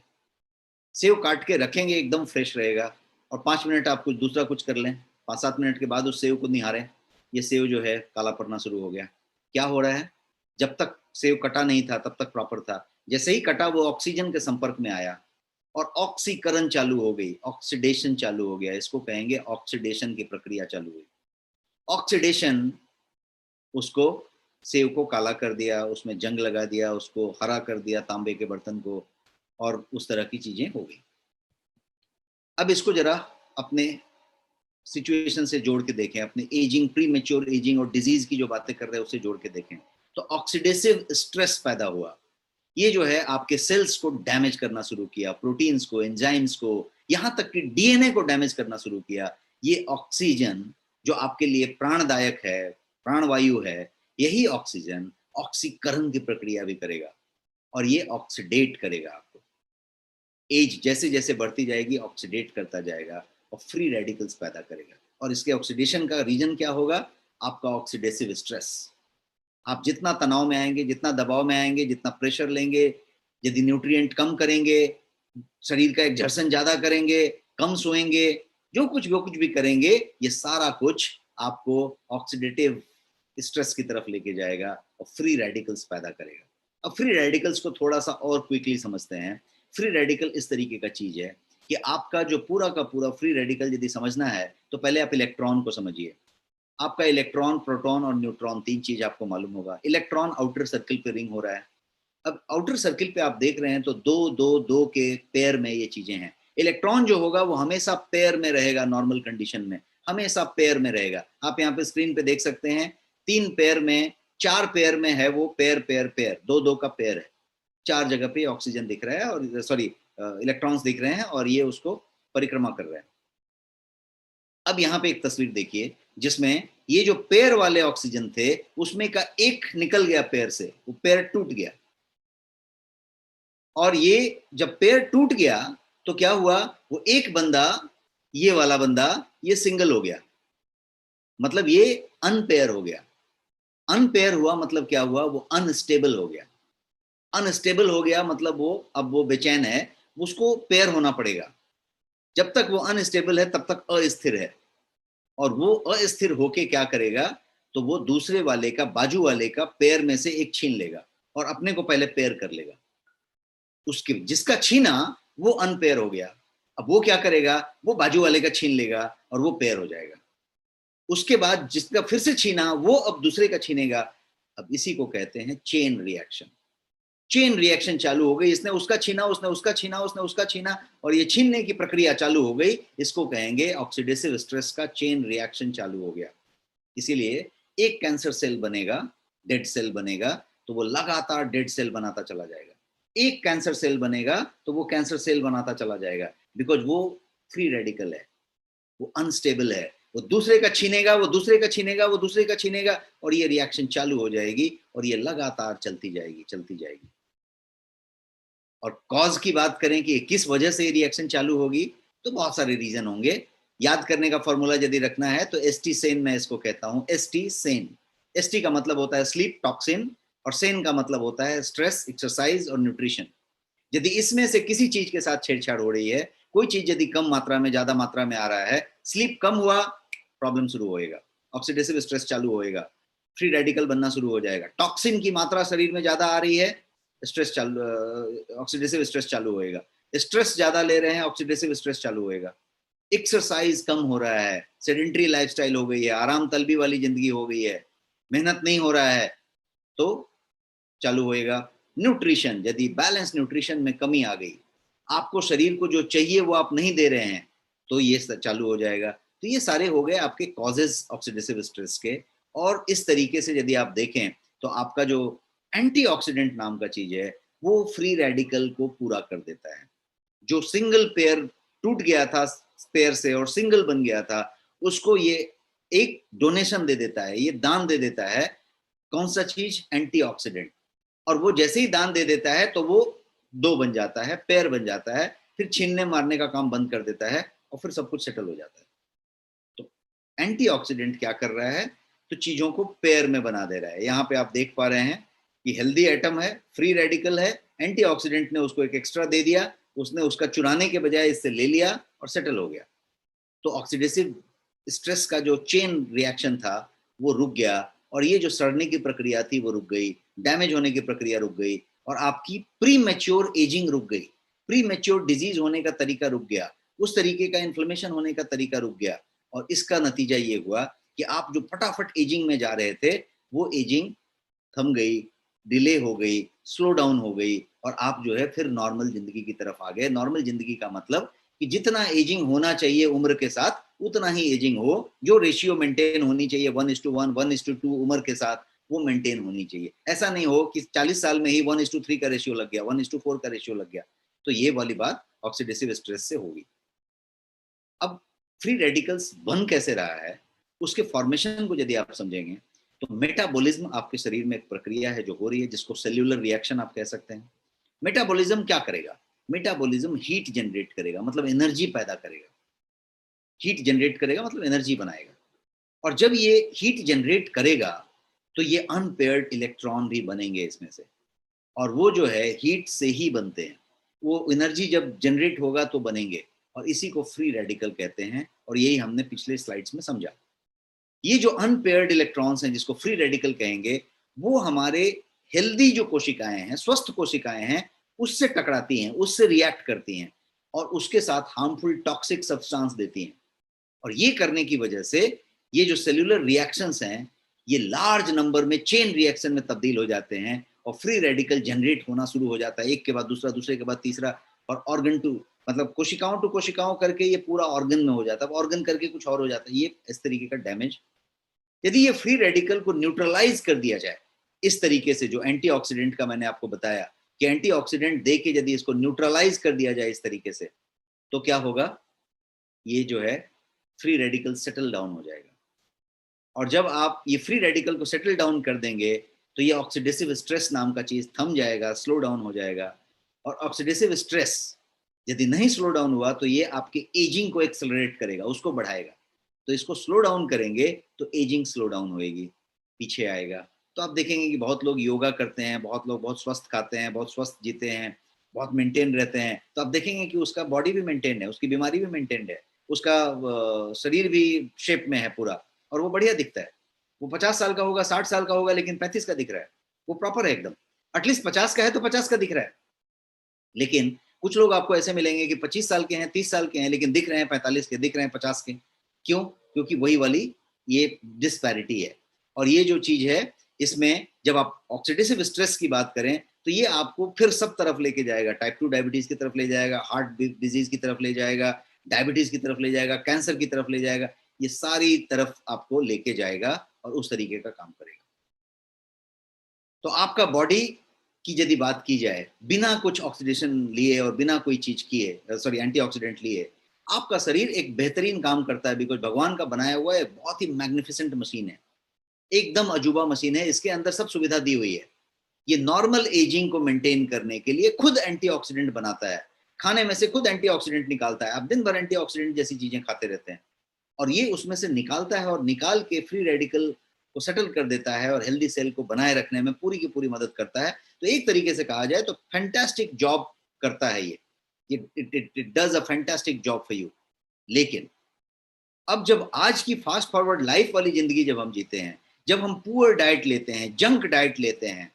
सेव काट के रखेंगे, एकदम फ्रेश रहेगा, और 5 मिनट आप कुछ दूसरा कुछ कर लें, 5-7 मिनट के बाद उस सेव को निहारें, ये सेव जो है काला पड़ना शुरू हो गया। क्या हो रहा है? जब तक सेव कटा नहीं था तब तक प्रॉपर था, जैसे ही कटा वो ऑक्सीजन के संपर्क में आया और ऑक्सीकरण चालू हो गई, ऑक्सीडेशन चालू हो गया, इसको कहेंगे ऑक्सीडेशन की प्रक्रिया चालू हुई। ऑक्सीडेशन उसको, सेव को काला कर दिया, उसमें जंग लगा दिया, उसको हरा कर दिया तांबे के बर्तन को, और उस तरह की चीजें हो गई। अब इसको जरा अपने सिचुएशन से जोड़ के देखें, अपने एजिंग, प्री मेच्योर एजिंग और डिजीज की जो बातें कर रहे हैं उससे जोड़ के देखें। तो ऑक्सीडेसिव स्ट्रेस पैदा हुआ, ये जो है आपके सेल्स को डैमेज करना शुरू किया, प्रोटीन्स को, एंजाइम्स को, यहाँ तक कि डीएनए को डैमेज करना शुरू किया। ये ऑक्सीजन जो आपके लिए प्राणदायक है, प्राणवायु है, यही ऑक्सीजन ऑक्सीकरण की प्रक्रिया भी करेगा और ये ऑक्सीडेट करेगा आपको। एज जैसे जैसे बढ़ती जाएगी ऑक्सीडेट करता जाएगा और फ्री रेडिकल्स पैदा करेगा। और इसके ऑक्सीडेशन का रीजन क्या होगा? आपका ऑक्सीडेसिव स्ट्रेस। आप जितना तनाव में आएंगे, जितना दबाव में आएंगे, जितना प्रेशर लेंगे, यदि न्यूट्रिएंट कम करेंगे, शरीर का एक्सर्शन ज्यादा करेंगे, कम सोएंगे, जो कुछ भी करेंगे, ये सारा कुछ आपको ऑक्सीडेटिव स्ट्रेस की तरफ लेके जाएगा और फ्री रेडिकल्स पैदा करेगा। अब फ्री रेडिकल्स को थोड़ा सा और क्विकली समझते हैं। फ्री रेडिकल इस तरीके का चीज है कि आपका जो पूरा का पूरा फ्री रेडिकल यदि समझना है तो पहले आप इलेक्ट्रॉन को समझिए। आपका इलेक्ट्रॉन, प्रोटॉन और न्यूट्रॉन, 3 चीज आपको मालूम होगा। इलेक्ट्रॉन आउटर सर्किल पे रिंग हो रहा है। अब आउटर सर्किल पे आप देख रहे हैं तो दो दो दो के पेयर में ये चीजें हैं। इलेक्ट्रॉन जो होगा वो हमेशा पेयर में रहेगा, नॉर्मल कंडीशन में हमेशा पेयर में रहेगा। आप यहाँ पे स्क्रीन पे देख सकते हैं 3 पेयर में, 4 पेयर में है वो, पेयर पेयर पेयर, दो दो का पेयर है। 4 जगह पे ऑक्सीजन दिख रहा है, और सॉरी इलेक्ट्रॉन्स दिख रहे हैं, और ये उसको परिक्रमा कर रहे हैं। अब यहाँ पे एक तस्वीर देखिए जिसमें ये जो पेयर वाले ऑक्सीजन थे उसमें का एक निकल गया पेयर से, वो पेयर टूट गया। और ये जब पेयर टूट गया तो क्या हुआ, वो एक बंदा, ये वाला बंदा, ये सिंगल हो गया, मतलब ये अनपेयर हो गया। अनपेयर हुआ मतलब क्या हुआ, वो अनस्टेबल हो गया। अनस्टेबल हो गया मतलब वो, अब वो बेचैन है, उसको पेयर होना पड़ेगा। जब तक वो अनस्टेबल है तब तक अस्थिर है, और वो अस्थिर होके क्या करेगा, तो वो दूसरे वाले का, बाजू वाले का पेयर में से एक छीन लेगा और अपने को पहले पेयर कर लेगा। उसके जिसका छीना वो अनपेयर हो गया, अब वो क्या करेगा, वो बाजू वाले का छीन लेगा और वो पेयर हो जाएगा। उसके बाद जिसका फिर से छीना वो अब दूसरे का छीनेगा। अब इसी को कहते हैं चेन रिएक्शन। चेन रिएक्शन चालू हो गई, इसने उसका छीना, उसने उसका छीना, उसने उसका छीना, और ये छीनने की प्रक्रिया चालू हो गई। इसको कहेंगे ऑक्सीडेटिव स्ट्रेस का चेन रिएक्शन चालू हो गया। इसीलिए एक कैंसर सेल बनेगा, डेड सेल बनेगा, तो वो लगातार डेड सेल बनाता चला जाएगा। एक कैंसर सेल बनेगा तो वो कैंसर सेल बनाता चला जाएगा, बिकॉज वो फ्री रेडिकल है, वो अनस्टेबल है। वो दूसरे का छीनेगा, वो दूसरे का छीनेगा, वो दूसरे का छीनेगा, और ये रिएक्शन चालू हो जाएगी और ये लगातार चलती जाएगी, चलती जाएगी। और कॉज की बात करें कि किस वजह से रिएक्शन चालू होगी, तो बहुत सारे रीजन होंगे। याद करने का फॉर्मूला यदि रखना है तो एसटी सेन मैं इसको कहता हूं, एसटी सेन। एसटी का मतलब होता है स्लीप, टॉक्सिन, और सेन का मतलब होता है स्ट्रेस, एक्सरसाइज और न्यूट्रिशन। यदि इसमें से किसी चीज के साथ छेड़छाड़ हो रही है, कोई चीज यदि कम मात्रा में, ज्यादा मात्रा में आ रहा है, स्लीप कम हुआ, प्रॉब्लम शुरू होएगा, ऑक्सीडेटिव स्ट्रेस चालू होएगा, फ्री रेडिकल बनना शुरू हो जाएगा। टॉक्सिन की मात्रा शरीर में ज्यादा आ रही है, स्ट्रेस चालू, ऑक्सीडेटिव स्ट्रेस चालू होएगा। स्ट्रेस ज्यादा ले रहे हैं, ऑक्सीडेटिव स्ट्रेस चालू होएगा। एक्सरसाइज कम हो रहा है, सेडेंटरी लाइफस्टाइल हो गई है, आराम तलबी वाली जिंदगी हो गई है, मेहनत नहीं हो रहा है, तो चालू होएगा। न्यूट्रिशन, यदि बैलेंस न्यूट्रिशन में कमी आ गई, आपको शरीर को जो चाहिए वो आप नहीं दे रहे हैं, तो ये चालू हो जाएगा। तो ये सारे हो गए आपके कॉजेज ऑक्सीडेटिव स्ट्रेस के। और इस तरीके से यदि आप देखें तो आपका जो एंटीऑक्सीडेंट नाम का चीज है वो फ्री रेडिकल को पूरा कर देता है। जो सिंगल पेयर टूट गया था पेयर से और सिंगल बन गया था, उसको ये एक डोनेशन दे देता है, ये दान दे देता है। कौन सा चीज? एंटीऑक्सीडेंट। और वो जैसे ही दान दे देता है तो वो दो बन जाता है, पेयर बन जाता है, फिर छीनने मारने का काम बंद कर देता है और फिर सब कुछ सेटल हो जाता है। तो एंटीऑक्सीडेंट क्या कर रहा है? तो चीजों को पेयर में बना दे रहा है। यहाँ पे आप देख पा रहे हैं कि हेल्दी एटम है, फ्री रेडिकल है, एंटीऑक्सीडेंट ने उसको एक एक्स्ट्रा दे दिया, उसने उसका चुराने के बजाय इससे ले लिया और सेटल हो गया। तो ऑक्सीडेटिव स्ट्रेस का जो चेन रिएक्शन था वो रुक गया, और ये जो सड़ने की प्रक्रिया थी वो रुक गई, डैमेज होने की प्रक्रिया रुक गई, और आपकी प्री मैच्योर एजिंग रुक गई, प्री मैच्योर डिजीज होने का तरीका रुक गया, उस तरीके का इन्फ्लेमेशन होने का तरीका रुक गया। और इसका नतीजा ये हुआ कि आप जो फटाफट एजिंग में जा रहे थे वो एजिंग थम गई, डिले हो गई, स्लो डाउन हो गई, और आप जो है फिर नॉर्मल जिंदगी की तरफ आ गए। नॉर्मल जिंदगी का मतलब कि जितना एजिंग होना चाहिए उम्र के साथ उतना ही एजिंग हो, जो रेशियो मेंटेन होनी चाहिए 1:1, 1:2 उम्र के साथ, वो मेंटेन होनी चाहिए। ऐसा नहीं हो कि 40 साल में ही 1:3 का रेशियो लग गया, 1:4 का रेशियो लग गया। तो ये वाली बात ऑक्सीडेटिव स्ट्रेस से होगी। अब फ्री रेडिकल्स बन कैसे रहा है, उसके फॉर्मेशन को यदि आप समझेंगे तो मेटाबॉलिज्म आपके शरीर में एक प्रक्रिया है जो हो रही है, जिसको सेल्यूलर रिएक्शन आप कह सकते हैं। मेटाबॉलिज्म क्या करेगा? मेटाबॉलिज्म हीट जनरेट करेगा, मतलब एनर्जी पैदा करेगा। हीट जनरेट करेगा मतलब एनर्जी बनाएगा। और जब ये हीट जनरेट करेगा तो ये अनपेयर्ड इलेक्ट्रॉन भी बनेंगे इसमें से, और वो जो है हीट से ही बनते हैं। वो एनर्जी जब जनरेट होगा तो बनेंगे, और इसी को फ्री रेडिकल कहते हैं। और यही हमने पिछले स्लाइड्स में समझा। ये जो अनपेयर्ड इलेक्ट्रॉन्स हैं जिसको फ्री रेडिकल कहेंगे, वो हमारे हेल्दी जो कोशिकाएं हैं, स्वस्थ कोशिकाएं हैं, उससे टकराती हैं, उससे रिएक्ट करती हैं, और उसके साथ हार्मफुल टॉक्सिक सब्सटेंस देती हैं। और ये करने की वजह से ये जो सेल्यूलर रिएक्शंस हैं ये लार्ज नंबर में चेन रिएक्शन में तब्दील हो जाते हैं, और फ्री रेडिकल जनरेट होना शुरू हो जाता है, एक के बाद दूसरा, दूसरे के बाद तीसरा, और ऑर्गन टू मतलब कोशिकाओं टू कोशिकाओं करके ये पूरा ऑर्गन में हो जाता है, ऑर्गन करके कुछ और हो जाता है। ये इस तरीके का डैमेज। यदि ये फ्री रेडिकल को न्यूट्रलाइज कर दिया जाए इस तरीके से, जो एंटीऑक्सीडेंट का मैंने आपको बताया कि एंटीऑक्सीडेंट दे के यदि इसको न्यूट्रलाइज कर दिया जाए इस तरीके से, तो क्या होगा? ये जो है फ्री रेडिकल सेटल डाउन हो जाएगा। और जब आप ये फ्री रेडिकल को सेटल डाउन कर देंगे तो ये ऑक्सीडेटिव स्ट्रेस नाम का चीज थम जाएगा, स्लो डाउन हो जाएगा। और ऑक्सीडेटिव स्ट्रेस यदि नहीं स्लो डाउन हुआ तो ये आपके एजिंग को एक्सेलरेट करेगा, उसको बढ़ाएगा। तो इसको स्लो डाउन करेंगे तो एजिंग स्लो डाउन होएगी, पीछे आएगा। तो आप देखेंगे कि बहुत लोग योगा करते हैं, बहुत लोग बहुत स्वस्थ खाते हैं, बहुत स्वस्थ जीते हैं, बहुत मेंटेन रहते हैं, तो आप देखेंगे कि उसका बॉडी भी मेंटेन है, उसकी बीमारी भी मेंटेन है, उसका शरीर भी शेप में है पूरा, और वो बढ़िया दिखता है। वो 50 साल का होगा, 60 साल का होगा, लेकिन 35 का दिख रहा है, वो प्रॉपर है एकदम। एटलीस्ट 50 का है तो 50 का दिख रहा है। लेकिन कुछ लोग आपको ऐसे मिलेंगे कि 25 साल के हैं, 30 साल के हैं, लेकिन दिख रहे हैं 45 के, दिख रहे हैं 50 के। क्यों? क्योंकि वही वाली ये डिस्पैरिटी है। और ये जो चीज है इसमें जब आप ऑक्सीडेटिव स्ट्रेस की बात करें तो ये आपको फिर सब तरफ लेके जाएगा, टाइप 2 डायबिटीज की तरफ ले जाएगा, हार्ट डिजीज की तरफ ले जाएगा, डायबिटीज की तरफ ले जाएगा, कैंसर की तरफ ले जाएगा, ये सारी तरफ आपको लेके जाएगा और उस तरीके का काम करेगा। तो आपका बॉडी की यदि बात की जाए, बिना कुछ ऑक्सीडेशन लिए और बिना कोई चीज किए, सॉरी एंटीऑक्सीडेंट लिए, आपका शरीर एक बेहतरीन काम करता है, बिकॉज भगवान का बनाया हुआ है, बहुत ही मैग्निफिसेंट मशीन है, एकदम अजूबा मशीन है, इसके अंदर सब सुविधा दी हुई है। ये नॉर्मल एजिंग को मेंटेन करने के लिए खुद एंटीऑक्सीडेंट बनाता है, खाने में से खुद एंटीऑक्सीडेंट निकालता है। आप दिन भर एंटीऑक्सीडेंट जैसी चीजें खाते रहते हैं, और ये उसमें से निकालता है, और निकाल के फ्री रेडिकल को सेटल कर देता है, और हेल्दी सेल को बनाए रखने में पूरी की पूरी मदद करता है। तो एक तरीके से कहा जाए तो फैंटास्टिक जॉब करता है ये, it does a fantastic job for you. लेकिन अब जब आज की फास्ट फॉरवर्ड लाइफ वाली जिंदगी जब हम जीते हैं, जब हम पुअर डाइट लेते हैं, जंक डाइट लेते हैं,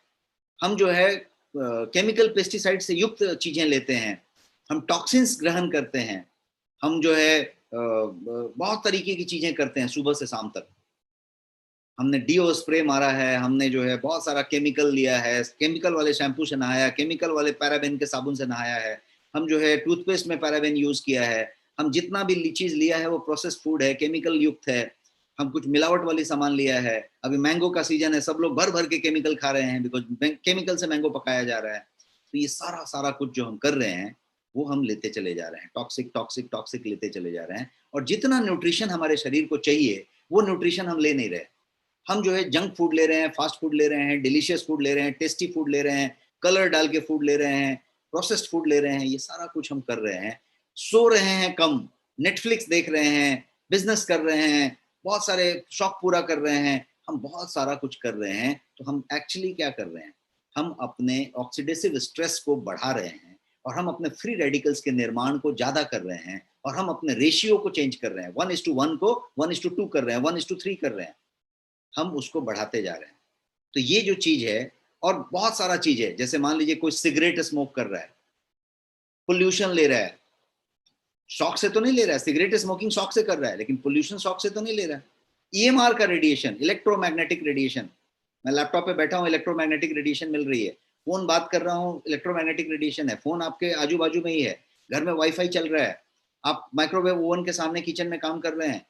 हम जो है केमिकल पेस्टिसाइड से युक्त चीजें लेते हैं, हम टॉक्सिन्स ग्रहण करते हैं, हम जो है बहुत तरीके की चीजें करते हैं सुबह से शाम तक। हमने डीओ स्प्रे मारा है, हमने जो है बहुत सारा केमिकल लिया है, केमिकल वाले शैम्पू से नहाया, केमिकल वाले पैराबेन के साबुन से नहाया है, हम जो है टूथपेस्ट में पैराबेन यूज किया है, हम जितना भी चीज लिया है वो प्रोसेस फूड है, केमिकल युक्त है, हम कुछ मिलावट वाली सामान लिया है। अभी मैंगो का सीजन है, सब लोग भर भर के केमिकल खा रहे हैं बिकॉज केमिकल से मैंगो पकाया जा रहा है। तो ये सारा सारा कुछ जो हम कर रहे हैं वो हम लेते चले जा रहे हैं, टॉक्सिक टॉक्सिक टॉक्सिक लेते चले जा रहे हैं। और जितना न्यूट्रिशन हमारे शरीर को चाहिए वो न्यूट्रिशन हम ले नहीं रहे। हम जो है जंक फूड ले रहे हैं, फास्ट फूड ले रहे हैं, डिलीशियस फूड ले रहे हैं, टेस्टी फूड ले रहे हैं, कलर डाल के फूड ले रहे हैं, प्रोसेस्ड फूड ले रहे हैं, ये सारा कुछ हम कर रहे हैं। सो रहे हैं कम, नेटफ्लिक्स देख रहे हैं, बिजनेस कर रहे हैं, बहुत सारे शौक पूरा कर रहे हैं, हम बहुत सारा कुछ कर रहे हैं। तो हम एक्चुअली क्या कर रहे हैं, हम अपने ऑक्सीडेटिव स्ट्रेस को बढ़ा रहे हैं और हम अपने फ्री रेडिकल्स के निर्माण को ज्यादा कर रहे हैं और हम अपने रेशियो को चेंज कर रहे हैं। 1:1 को 1:2 कर रहे हैं, 1:3 कर रहे हैं, हम उसको बढ़ाते जा रहे हैं। तो ये जो चीज है, और बहुत सारा चीज है, जैसे मान लीजिए कोई सिगरेट स्मोक कर रहा है, पोल्यूशन ले रहा है, शौक से तो नहीं ले रहा है, सिगरेट स्मोकिंग शौक से कर रहा है लेकिन पोल्यूशन शौक से तो नहीं ले रहा है। ईएमआर का रेडिएशन, इलेक्ट्रोमैग्नेटिक रेडिएशन, मैं लैपटॉप पे बैठा हूँ, इलेक्ट्रोमैग्नेटिक रेडिएशन मिल रही है, फोन बात कर रहा हूँ, इलेक्ट्रोमैग्नेटिक रेडिएशन है, फोन आपके आजू बाजू में ही है, घर में वाईफाई चल रहा है, आप माइक्रोवेव ओवन के सामने किचन में काम कर रहे हैं,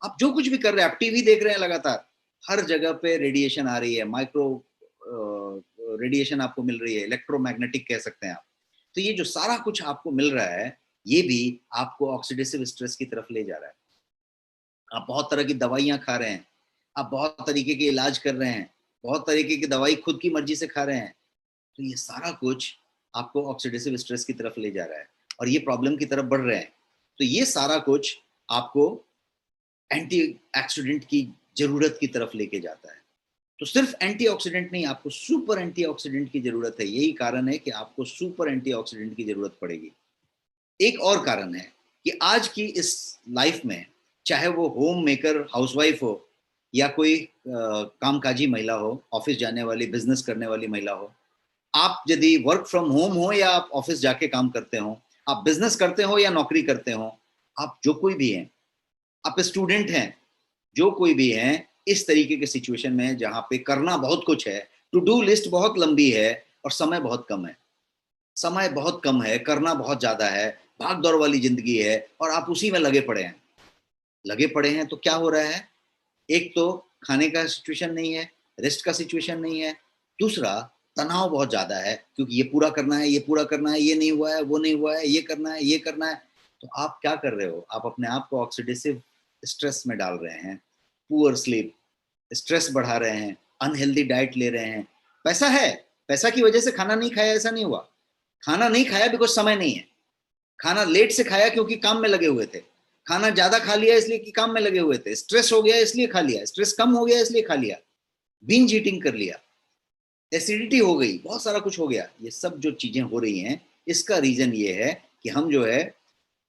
आप जो कुछ भी कर रहे हैं, आप टीवी देख रहे हैं, लगातार हर जगह पे रेडिएशन आ रही है, माइक्रो रेडिएशन आपको मिल रही है, इलेक्ट्रोमैग्नेटिक कह सकते हैं आप। तो ये जो सारा कुछ आपको मिल रहा है ये भी आपको ऑक्सीडेटिव स्ट्रेस की तरफ ले जा रहा है। आप बहुत तरह की दवाइयां खा रहे हैं, आप बहुत तरीके के इलाज कर रहे हैं, बहुत तरीके की दवाई खुद की मर्जी से खा रहे हैं, तो ये सारा कुछ आपको ऑक्सीडेटिव स्ट्रेस की तरफ ले जा रहा है और ये प्रॉब्लम की तरफ बढ़ रहे हैं। तो ये सारा कुछ आपको एंटी ऑक्सीडेंट की जरूरत की तरफ लेके जाता है। तो सिर्फ एंटीऑक्सीडेंट नहीं, आपको सुपर एंटीऑक्सीडेंट की जरूरत है। यही कारण है कि आपको सुपर एंटीऑक्सीडेंट की जरूरत पड़ेगी। एक और कारण है कि आज की इस लाइफ में, चाहे वो होम मेकर हाउसवाइफ हो या कोई कामकाजी महिला हो, ऑफिस जाने वाली, बिजनेस करने वाली महिला हो, आप यदि वर्क फ्रॉम होम हो या आप ऑफिस जाके काम करते हो, आप बिजनेस करते हो या नौकरी करते हो, आप जो कोई भी हैं, आप स्टूडेंट हैं, जो कोई भी हैं, इस तरीके के सिचुएशन में जहां पे करना बहुत कुछ है, टू डू लिस्ट बहुत लंबी है और समय बहुत कम है, समय बहुत कम है, करना बहुत ज्यादा है, भाग दौड़ वाली जिंदगी है और आप उसी में लगे पड़े हैं। लगे पड़े हैं तो क्या हो रहा है, एक तो खाने का सिचुएशन नहीं है, रेस्ट का सिचुएशन नहीं है, दूसरा तनाव बहुत ज्यादा है क्योंकि ये पूरा करना है, ये पूरा करना है, ये नहीं हुआ है, वो नहीं हुआ है, ये करना है, ये करना है। तो आप क्या कर रहे हो, आप अपने आप को ऑक्सीडेटिव स्ट्रेस में डाल रहे हैं, पुअर स्लीप, स्ट्रेस बढ़ा रहे हैं, अनहेल्दी डाइट ले रहे हैं। पैसा है, पैसा की वजह से खाना नहीं खाया ऐसा नहीं हुआ, खाना नहीं खाया बिकॉज समय नहीं है, खाना लेट से खाया क्योंकि काम में लगे हुए थे, खाना ज्यादा खा लिया इसलिए कि काम में लगे हुए थे, स्ट्रेस हो गया इसलिए खा लिया, स्ट्रेस कम हो गया इसलिए खा लिया, बिंज ईटिंग कर लिया, एसिडिटी हो गई, बहुत सारा कुछ हो गया। ये सब जो चीजें हो रही हैं इसका रीजन ये है कि हम जो है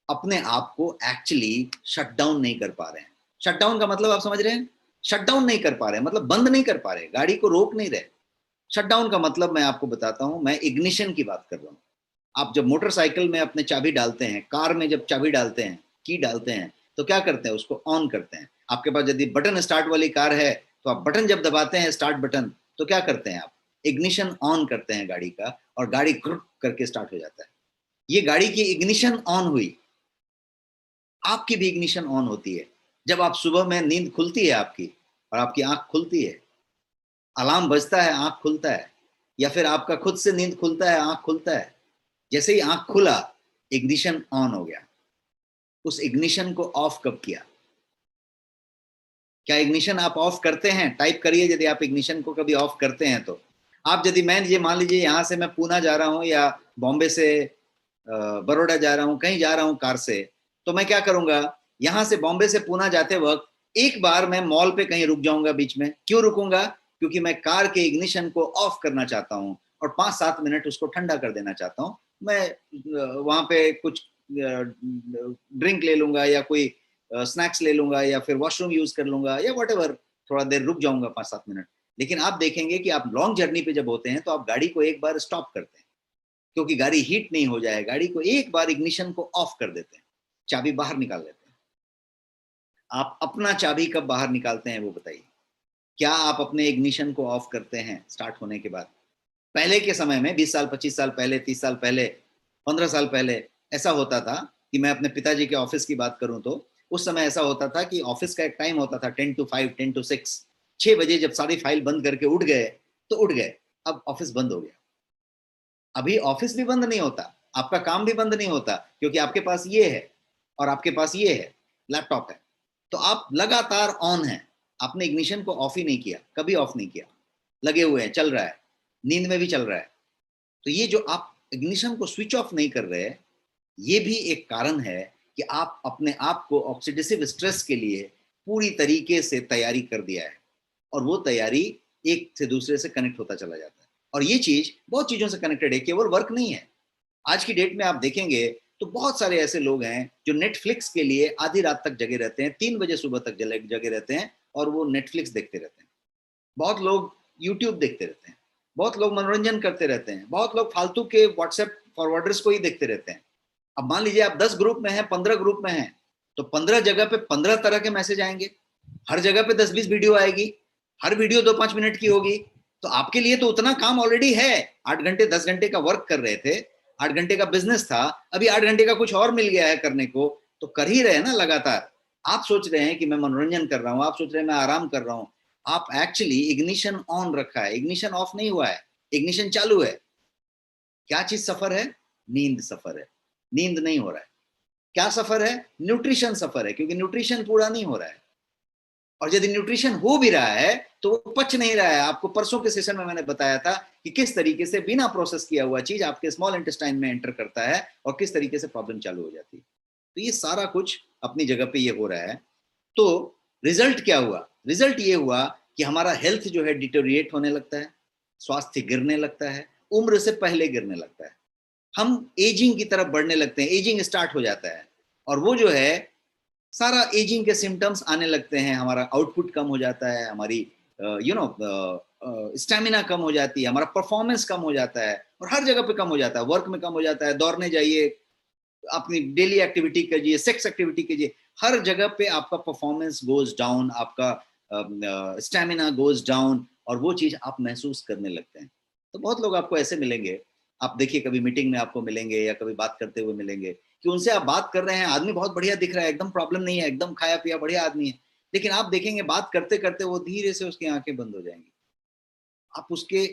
अपने आप को एक्चुअली शट डाउन नहीं कर पा रहे हैं। शट डाउन का मतलब आप समझ रहे हैं, शट डाउन नहीं कर पा रहे हैं मतलब बंद नहीं कर पा रहे, गाड़ी को रोक नहीं रहे। शट डाउन का मतलब मैं आपको बताता हूं, मैं इग्निशन की बात कर रहा हूं। आप जब मोटरसाइकिल में अपने चाबी डालते हैं, कार में जब चाबी डालते हैं, की डालते हैं, तो क्या करते हैं, उसको ऑन करते हैं। आपके पास यदि बटन स्टार्ट वाली कार है तो आप बटन जब दबाते हैं, स्टार्ट बटन, तो क्या करते हैं, आप इग्निशन ऑन करते हैं गाड़ी का और गाड़ी ग्रुप करके स्टार्ट हो जाता है। ये गाड़ी की इग्निशन ऑन हुई, आपकी भी इग्निशन ऑन होती है जब आप सुबह में, नींद खुलती है आपकी और आपकी आंख खुलती है, अलार्म बजता है, आंख खुलता है, या फिर आपका खुद से नींद खुलता है, आंख खुलता है। जैसे ही आंख खुला, इग्निशन ऑन हो गया। उस इग्निशन को ऑफ कब किया, क्या इग्निशन आप ऑफ करते हैं, टाइप करिए यदि आप इग्निशन को कभी ऑफ करते हैं तो। आप यदि, मैं ये मान लीजिए यहाँ से मैं पूना जा रहा हूँ या बॉम्बे से बड़ौदा जा रहा हूँ, कहीं जा रहा हूँ कार से, तो मैं क्या करूंगा, यहाँ से बॉम्बे से पूना जाते वक्त एक बार मैं मॉल पे कहीं रुक जाऊंगा बीच में। क्यों रुकूंगा, क्योंकि मैं कार के इग्निशन को ऑफ करना चाहता हूँ और 5-7 मिनट उसको ठंडा कर देना चाहता हूँ। मैं वहां पे कुछ ड्रिंक ले लूंगा या कोई स्नैक्स ले लूंगा या फिर वॉशरूम यूज कर लूंगा या वॉटेवर, थोड़ा देर रुक जाऊंगा 5-7 मिनट। लेकिन आप देखेंगे कि आप लॉन्ग जर्नी पे जब होते हैं तो आप गाड़ी को एक बार स्टॉप करते हैं क्योंकि गाड़ी हीट नहीं हो जाए, गाड़ी को एक बार इग्निशन को ऑफ कर देते हैं, चाबी बाहर निकाल लेते हैं। आप अपना चाबी कब बाहर निकालते हैं वो बताइए। क्या आप अपने इग्निशन को ऑफ करते हैं स्टार्ट होने के बाद? पहले के समय में 20 साल, 25 साल पहले, 30 साल पहले, 15 साल पहले ऐसा होता था कि मैं अपने पिताजी के ऑफिस की बात करूं तो उस समय ऐसा होता था कि ऑफिस का एक टाइम होता था 10 to 5, 10 to 6, 6 बजे जब सारी फाइल बंद करके उठ गए तो उठ गए। अब ऑफिस बंद हो गया। अभी ऑफिस भी बंद नहीं होता, आपका काम भी बंद नहीं होता, क्योंकि आपके पास ये है और आपके पास ये है, लैपटॉप है। तो आप लगातार ऑन हैं, आपने इग्निशन को ऑफ ही नहीं किया, कभी ऑफ नहीं किया, लगे हुए हैं, चल रहा है, नींद में भी चल रहा है। तो ये जो आप इग्निशन को स्विच ऑफ नहीं कर रहे, ये भी एक कारण है कि आप अपने आप को ऑक्सीडेटिव स्ट्रेस के लिए पूरी तरीके से तैयारी कर दिया है, और वो तैयारी एक से दूसरे से कनेक्ट होता चला जाता है। और ये चीज बहुत चीजों से कनेक्टेड है, केवल वर्क नहीं है। आज की डेट में आप देखेंगे तो बहुत सारे ऐसे लोग हैं जो नेटफ्लिक्स के लिए आधी रात तक जगे रहते हैं, 3 बजे सुबह तक जगे रहते हैं और वो नेटफ्लिक्स देखते रहते हैं। बहुत लोग यूट्यूब देखते रहते हैं, बहुत लोग मनोरंजन करते रहते हैं, बहुत लोग फालतू के व्हाट्सएप फॉरवर्डर्स को ही देखते रहते हैं। अब मान लीजिए आप 10 ग्रुप में हैं, 15 ग्रुप में हैं, तो 15 जगह पे 15 तरह के मैसेज आएंगे, हर जगह पे 10-20 वीडियो आएगी, हर वीडियो 2-5 मिनट की होगी। तो आपके लिए तो उतना काम ऑलरेडी है। 8 घंटे 10 घंटे का वर्क कर रहे थे, 8 घंटे का बिजनेस था, अभी 8 घंटे का कुछ और मिल गया है करने को, तो कर ही रहे हैं ना लगातार। आप सोच रहे हैं कि मैं मनोरंजन कर रहा हूं, आप सोच रहे हैं मैं आराम कर रहा हूं, आप एक्चुअली इग्निशन ऑन रखा है, इग्निशन ऑफ नहीं हुआ है, इग्निशन चालू है। क्या चीज सफर है? नींद सफर है, नींद नहीं हो रहा है। क्या सफर है? न्यूट्रिशन सफर है, क्योंकि न्यूट्रिशन पूरा नहीं हो रहा है। और यदि न्यूट्रिशन हो भी रहा है तो वो पच नहीं रहा है। आपको परसों के सेशन में मैंने बताया था कि किस तरीके से बिना प्रोसेस किया हुआ चीज आपके स्मॉल इंटेस्टाइन में एंटर करता है और किस तरीके से प्रॉब्लम चालू हो जाती है। तो ये सारा कुछ अपनी जगह पे ये हो रहा है। तो रिजल्ट क्या हुआ? रिजल्ट ये हुआ कि हमारा हेल्थ जो है डिटोरिएट होने लगता है, स्वास्थ्य गिरने लगता है, उम्र से पहले गिरने लगता है, हम एजिंग की तरफ बढ़ने लगते हैं, एजिंग स्टार्ट हो जाता है। और वो जो है सारा एजिंग के सिम्टम्स आने लगते हैं, हमारा आउटपुट कम हो जाता है, हमारी स्टेमिना कम हो जाती है, हमारा परफॉर्मेंस कम हो जाता है, और हर जगह पे कम हो जाता है, वर्क में कम हो जाता है। दौड़ने जाइए, अपनी डेली एक्टिविटी कीजिए, सेक्स एक्टिविटी कीजिए, हर जगह पे आपका परफॉर्मेंस गोज डाउन, आपका स्टेमिना गोज डाउन, और वो चीज आप महसूस करने लगते हैं। तो बहुत लोग आपको ऐसे मिलेंगे, आप देखिए कभी मीटिंग में आपको मिलेंगे या कभी बात करते हुए मिलेंगे कि उनसे आप बात कर रहे हैं, आदमी बहुत बढ़िया दिख रहा है, एकदम प्रॉब्लम नहीं है, एकदम खाया पिया बढ़िया आदमी है, लेकिन आप देखेंगे बात करते करते वो धीरे से उसकी आंखें बंद हो जाएंगी। आप उसके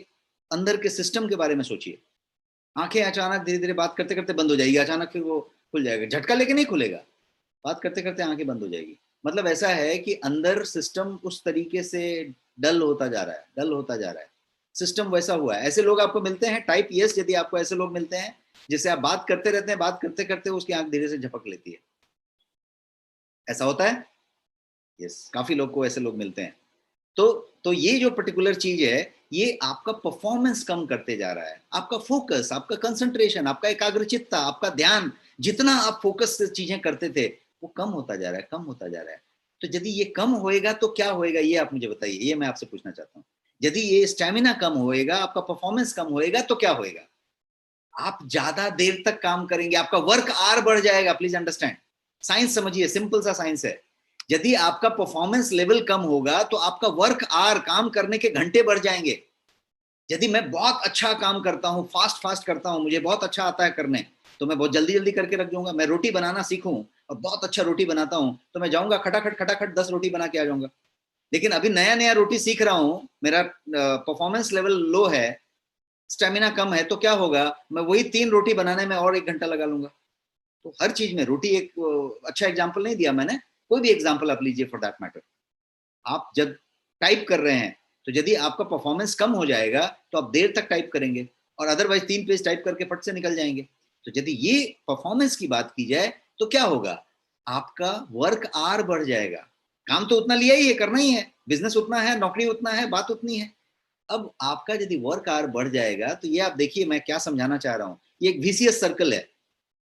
अंदर के सिस्टम के बारे में सोचिए। आंखें अचानक धीरे धीरे बात करते करते बंद हो जाएगी, अचानक फिर वो खुल जाएगा, झटका लेके नहीं खुलेगा, बात करते करते आंखें बंद हो जाएगी। मतलब ऐसा है कि अंदर सिस्टम उस तरीके से डल होता जा रहा है, डल होता जा रहा है, सिस्टम वैसा हुआ है। ऐसे लोग आपको मिलते हैं टाइप यस, यदि आपको ऐसे लोग मिलते हैं जिससे आप बात करते रहते हैं, बात करते करते उसकी आंख धीरे से झपक लेती है, ऐसा होता है। यस, काफी लोग को ऐसे लोग मिलते हैं। तो तो ये जो पर्टिकुलर चीज है, ये आपका परफॉर्मेंस कम करते जा रहा है, आपका फोकस, आपका कंसंट्रेशन, आपका एकाग्रचित्ता, आपका ध्यान, जितना आप फोकस से चीजें करते थे वो कम होता जा रहा है, कम होता जा रहा है। तो यदि ये कम होएगा तो क्या होएगा, ये आप मुझे बताइए, ये मैं आपसे पूछना चाहता हूँ। यदि ये स्टेमिना कम होएगा, आपका परफॉर्मेंस कम होएगा, तो क्या होएगा? आप ज्यादा देर तक काम करेंगे, आपका वर्क आवर बढ़ जाएगा। प्लीज अंडरस्टैंड, साइंस समझिए, सिंपल सा साइंस है। यदि आपका परफॉर्मेंस लेवल कम होगा तो आपका वर्क आवर, काम करने के घंटे बढ़ जाएंगे। यदि मैं बहुत अच्छा काम करता हूँ, फास्ट फास्ट करता हूँ, मुझे बहुत अच्छा आता है करने, तो मैं बहुत जल्दी जल्दी करके रख दूंगा। मैं रोटी बनाना सीखूं और बहुत अच्छा रोटी बनाता हूँ, तो मैं जाऊंगा खटाखट खटाखट 10 रोटी बना के आ जाऊंगा। लेकिन अभी नया नया रोटी सीख रहा हूँ, मेरा परफॉर्मेंस लेवल लो है, स्टेमिना कम है, तो क्या होगा, मैं वही 3 रोटी बनाने में और 1 घंटा लगा लूंगा। तो हर चीज में रोटी एक अच्छा एग्जाम्पल नहीं दिया मैंने, कोई भी एग्जाम्पल आप लीजिए फॉर दैट मैटर। आप जब टाइप कर रहे हैं तो यदि आपका परफॉर्मेंस कम हो जाएगा तो आप देर तक टाइप करेंगे, और अदरवाइज 3 पेज टाइप करके फट से निकल जाएंगे। तो यदि ये परफॉर्मेंस की बात की जाए तो क्या होगा, आपका वर्क आवर बढ़ जाएगा। काम तो उतना लिया ही है, करना ही है, बिजनेस उतना है, नौकरी उतना है, बात उतनी है। अब आपका यदि वर्क आवर बढ़ जाएगा तो ये आप देखिए मैं क्या समझाना चाह रहा हूं, ये एक वीसीएस सर्कल है।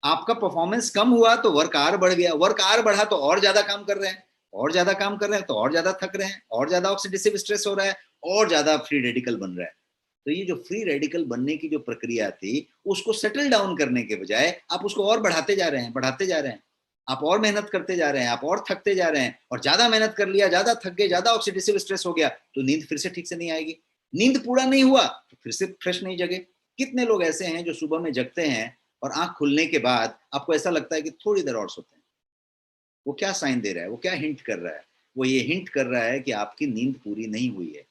आपका परफॉर्मेंस कम हुआ तो वर्क आवर बढ़ गया, वर्क आवर बढ़ा तो और ज्यादा काम कर रहे हैं, और ज्यादा काम कर रहे हैं तो और ज्यादा थक रहे हैं, और ज्यादा ऑक्सीडेटिव स्ट्रेस हो रहा है, और ज्यादा फ्री रेडिकल बन रहा है। तो ये जो फ्री रेडिकल बनने की जो प्रक्रिया थी, उसको सेटल डाउन करने के बजाय आप उसको और बढ़ाते जा रहे हैं, बढ़ाते जा रहे हैं। आप और मेहनत करते जा रहे हैं, आप और थकते जा रहे हैं, और ज्यादा मेहनत कर लिया, ज्यादा थक गए, ज्यादा ऑक्सीडेटिव स्ट्रेस हो गया, तो नींद फिर से ठीक से नहीं आएगी। नींद पूरा नहीं हुआ तो फिर से फ्रेश नहीं जगे। कितने लोग ऐसे हैं जो सुबह में जगते हैं और आंख खुलने के बाद आपको ऐसा लगता है कि थोड़ी देर और सोते हैं। वो क्या साइन दे रहा है, वो क्या हिंट कर रहा है? वो ये हिंट कर रहा है कि आपकी नींद पूरी नहीं हुई है,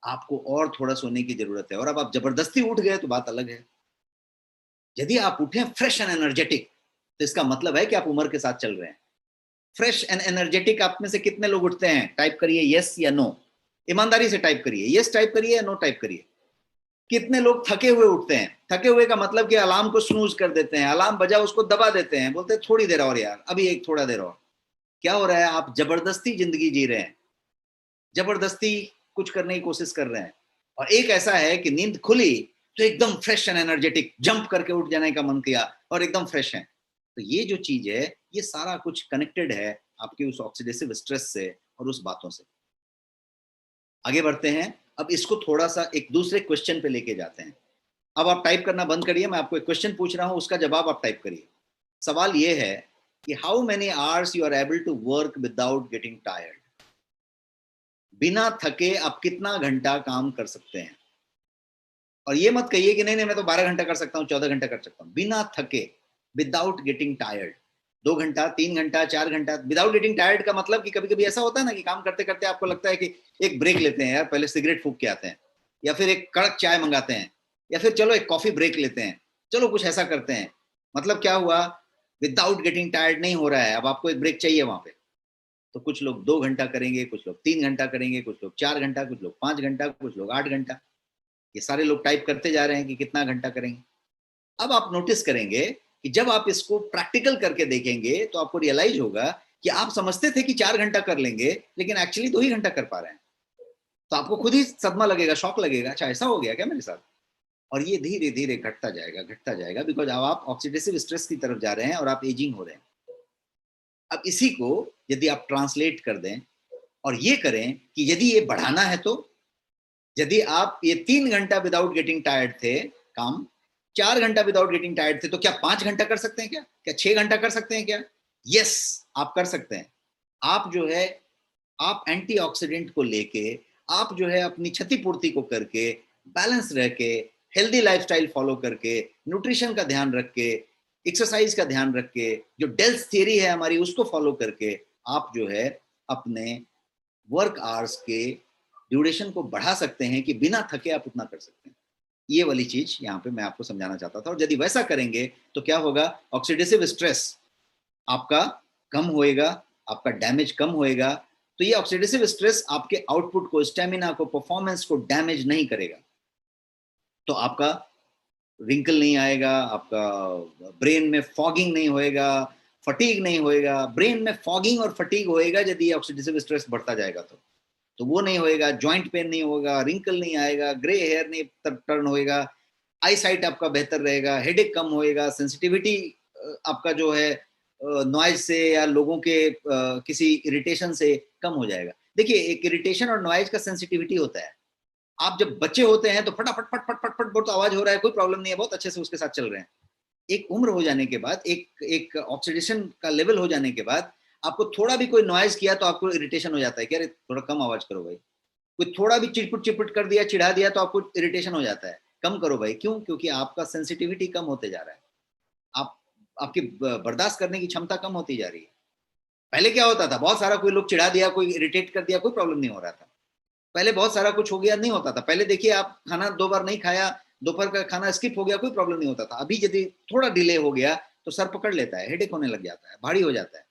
आपको और थोड़ा सोने की जरूरत है। और अब आप जबरदस्ती उठ गए तो बात अलग है। यदि आप उठे फ्रेश एंड एनर्जेटिक, तो इसका मतलब है कि आप उम्र के साथ चल रहे हैं। फ्रेश एंड एनर्जेटिक आप में से कितने लोग उठते हैं? टाइप करिए यस या नो, ईमानदारी से टाइप करिए, यस टाइप करिए या नो टाइप करिए। कितने लोग थके हुए उठते हैं? थके हुए का मतलब कि अलार्म को स्नूज कर देते हैं, अलार्म बजा उसको दबा देते हैं, बोलते हैं थोड़ी देर और यार, अभी एक थोड़ा देर और। क्या हो रहा है? आप जबरदस्ती जिंदगी जी रहे हैं, जबरदस्ती कुछ करने की कोशिश कर रहे हैं। और एक ऐसा है कि नींद खुली तो एकदम फ्रेश एंड एनर्जेटिक, जंप करके उठ जाने का मन किया और एकदम फ्रेश है। तो ये जो चीज है, ये सारा कुछ कनेक्टेड है आपके उस ऑक्सीडेटिव स्ट्रेस से और उस बातों से। आगे बढ़ते हैं। अब इसको थोड़ा सा एक दूसरे क्वेश्चन पे लेके जाते हैं। अब आप टाइप करना बंद करिए, मैं आपको एक क्वेश्चन पूछ रहा हूं, उसका जवाब आप टाइप करिए। सवाल ये है कि how many hours you are able to work without getting tired? बिना थके आप कितना घंटा काम कर सकते हैं? और ये मत कहिए कि नहीं नहीं मैं तो 12 घंटा कर सकता हूँ, 14 घंटा कर सकता हूँ। बिना थके, विदाउट गेटिंग टायर्ड। 2 घंटा, 3 घंटा, 4 घंटा विदाउट गेटिंग टायर्ड का मतलब कि कभी कभी ऐसा होता है ना कि काम करते करते आपको लगता है कि एक ब्रेक लेते हैं यार, पहले सिगरेट फूंक के आते हैं, या फिर एक कड़क चाय मंगाते हैं, या फिर चलो एक कॉफी ब्रेक लेते हैं, चलो कुछ ऐसा करते हैं। मतलब क्या हुआ? विदाउट गेटिंग टायर्ड नहीं हो रहा है, अब आपको एक ब्रेक चाहिए वहां पे। तो कुछ लोग 2 घंटा करेंगे, कुछ लोग 3 घंटा करेंगे, कुछ लोग 4 घंटा, कुछ लोग 5 घंटा, कुछ लोग 8 घंटा। ये सारे लोग टाइप करते जा रहे हैं कि कितना घंटा करेंगे। अब आप नोटिस करेंगे कि जब आप इसको प्रैक्टिकल करके देखेंगे तो आपको रियलाइज होगा कि आप समझते थे कि 4 घंटा कर लेंगे, लेकिन एक्चुअली 2 ही घंटा कर पा रहे हैं। तो आपको खुद ही सदमा लगेगा, शॉक लगेगा, अच्छा ऐसा हो गया क्या मेरे साथ? और ये धीरे धीरे घटता जाएगा, घटता जाएगा, बिकॉज अब आप ऑक्सीडेटिव स्ट्रेस की तरफ जा रहे हैं और आप एजिंग हो रहे हैं। अब इसी को यदि आप ट्रांसलेट कर दें और ये करें कि यदि ये बढ़ाना है, तो यदि आप ये 3 घंटा विदाउट गेटिंग टायर्ड थे काम, 4 घंटा विदाउट गेटिंग टायर्ड थे, तो क्या 5 घंटा कर सकते हैं? क्या 6 घंटा कर सकते हैं? क्या यस, आप कर सकते हैं। आप जो है, आप एंटीऑक्सीडेंट को लेके, आप जो है अपनी क्षतिपूर्ति को करके, बैलेंस रह के, हेल्दी लाइफस्टाइल फॉलो करके, न्यूट्रिशन का ध्यान रख के, एक्सरसाइज का ध्यान रख के, जो डेल्स थियरी है हमारी उसको फॉलो करके, आप जो है अपने वर्क आवर्स के ड्यूरेशन को बढ़ा सकते हैं कि बिना थके आप उतना कर सकते हैं। ये वाली चीज यहाँ पे मैं आपको समझाना चाहता था। और यदि वैसा करेंगे तो क्या होगा? ऑक्सीडेटिव स्ट्रेस आपका कम होएगा, आपका डैमेज कम होएगा। तो ये ऑक्सीडेटिव स्ट्रेस आपके आउटपुट को, स्टेमिना को, परफॉर्मेंस को डैमेज नहीं करेगा। तो आपका रिंकल नहीं आएगा, आपका ब्रेन में फॉगिंग नहीं होएगा, फटीग नहीं होएगा। ब्रेन में फॉगिंग और फटीग होएगा यदि ऑक्सीडेटिव स्ट्रेस बढ़ता जाएगा तो वो नहीं होएगा। जॉइंट पेन नहीं होगा, रिंकल नहीं आएगा, ग्रे हेयर नहीं टर्न होएगा, आई साइट आपका बेहतर रहेगा, हेडेक कम होएगा, सेंसिटिविटी आपका जो है नॉइज से या लोगों के किसी इरिटेशन से कम हो जाएगा। देखिए, एक इरिटेशन और नॉइज का सेंसिटिविटी होता है। आप जब बच्चे होते हैं तो फटाफट फट फट फट फट बहुत आवाज हो रहा है, कोई प्रॉब्लम नहीं है, बहुत अच्छे से उसके साथ चल रहे हैं। एक उम्र हो जाने के बाद, एक एक ऑक्सीडेशन का लेवल हो जाने के बाद, आपको थोड़ा भी कोई नॉइज किया तो आपको इरिटेशन हो जाता है कि अरे थोड़ा कम आवाज करो भाई। कोई थोड़ा भी चिटपुट चिटपुट कर दिया, चिढ़ा दिया, तो आपको इरिटेशन हो जाता है, कम करो भाई। क्यों? क्योंकि आपका सेंसिटिविटी कम होते जा रहा है। आप आपकी बर्दाश्त करने की क्षमता कम होती जा रही है। पहले क्या होता था? बहुत सारा कोई लोग चिढ़ा दिया, कोई इरिटेट कर दिया, कोई प्रॉब्लम नहीं हो रहा था। पहले बहुत सारा कुछ हो गया, नहीं होता था। पहले देखिए, आप खाना 2 बार नहीं खाया, दोपहर का खाना स्किप हो गया, कोई प्रॉब्लम नहीं होता था। अभी यदि थोड़ा डिले हो गया तो सर पकड़ लेता है, हेडेक होने लग जाता है, भारी हो जाता है।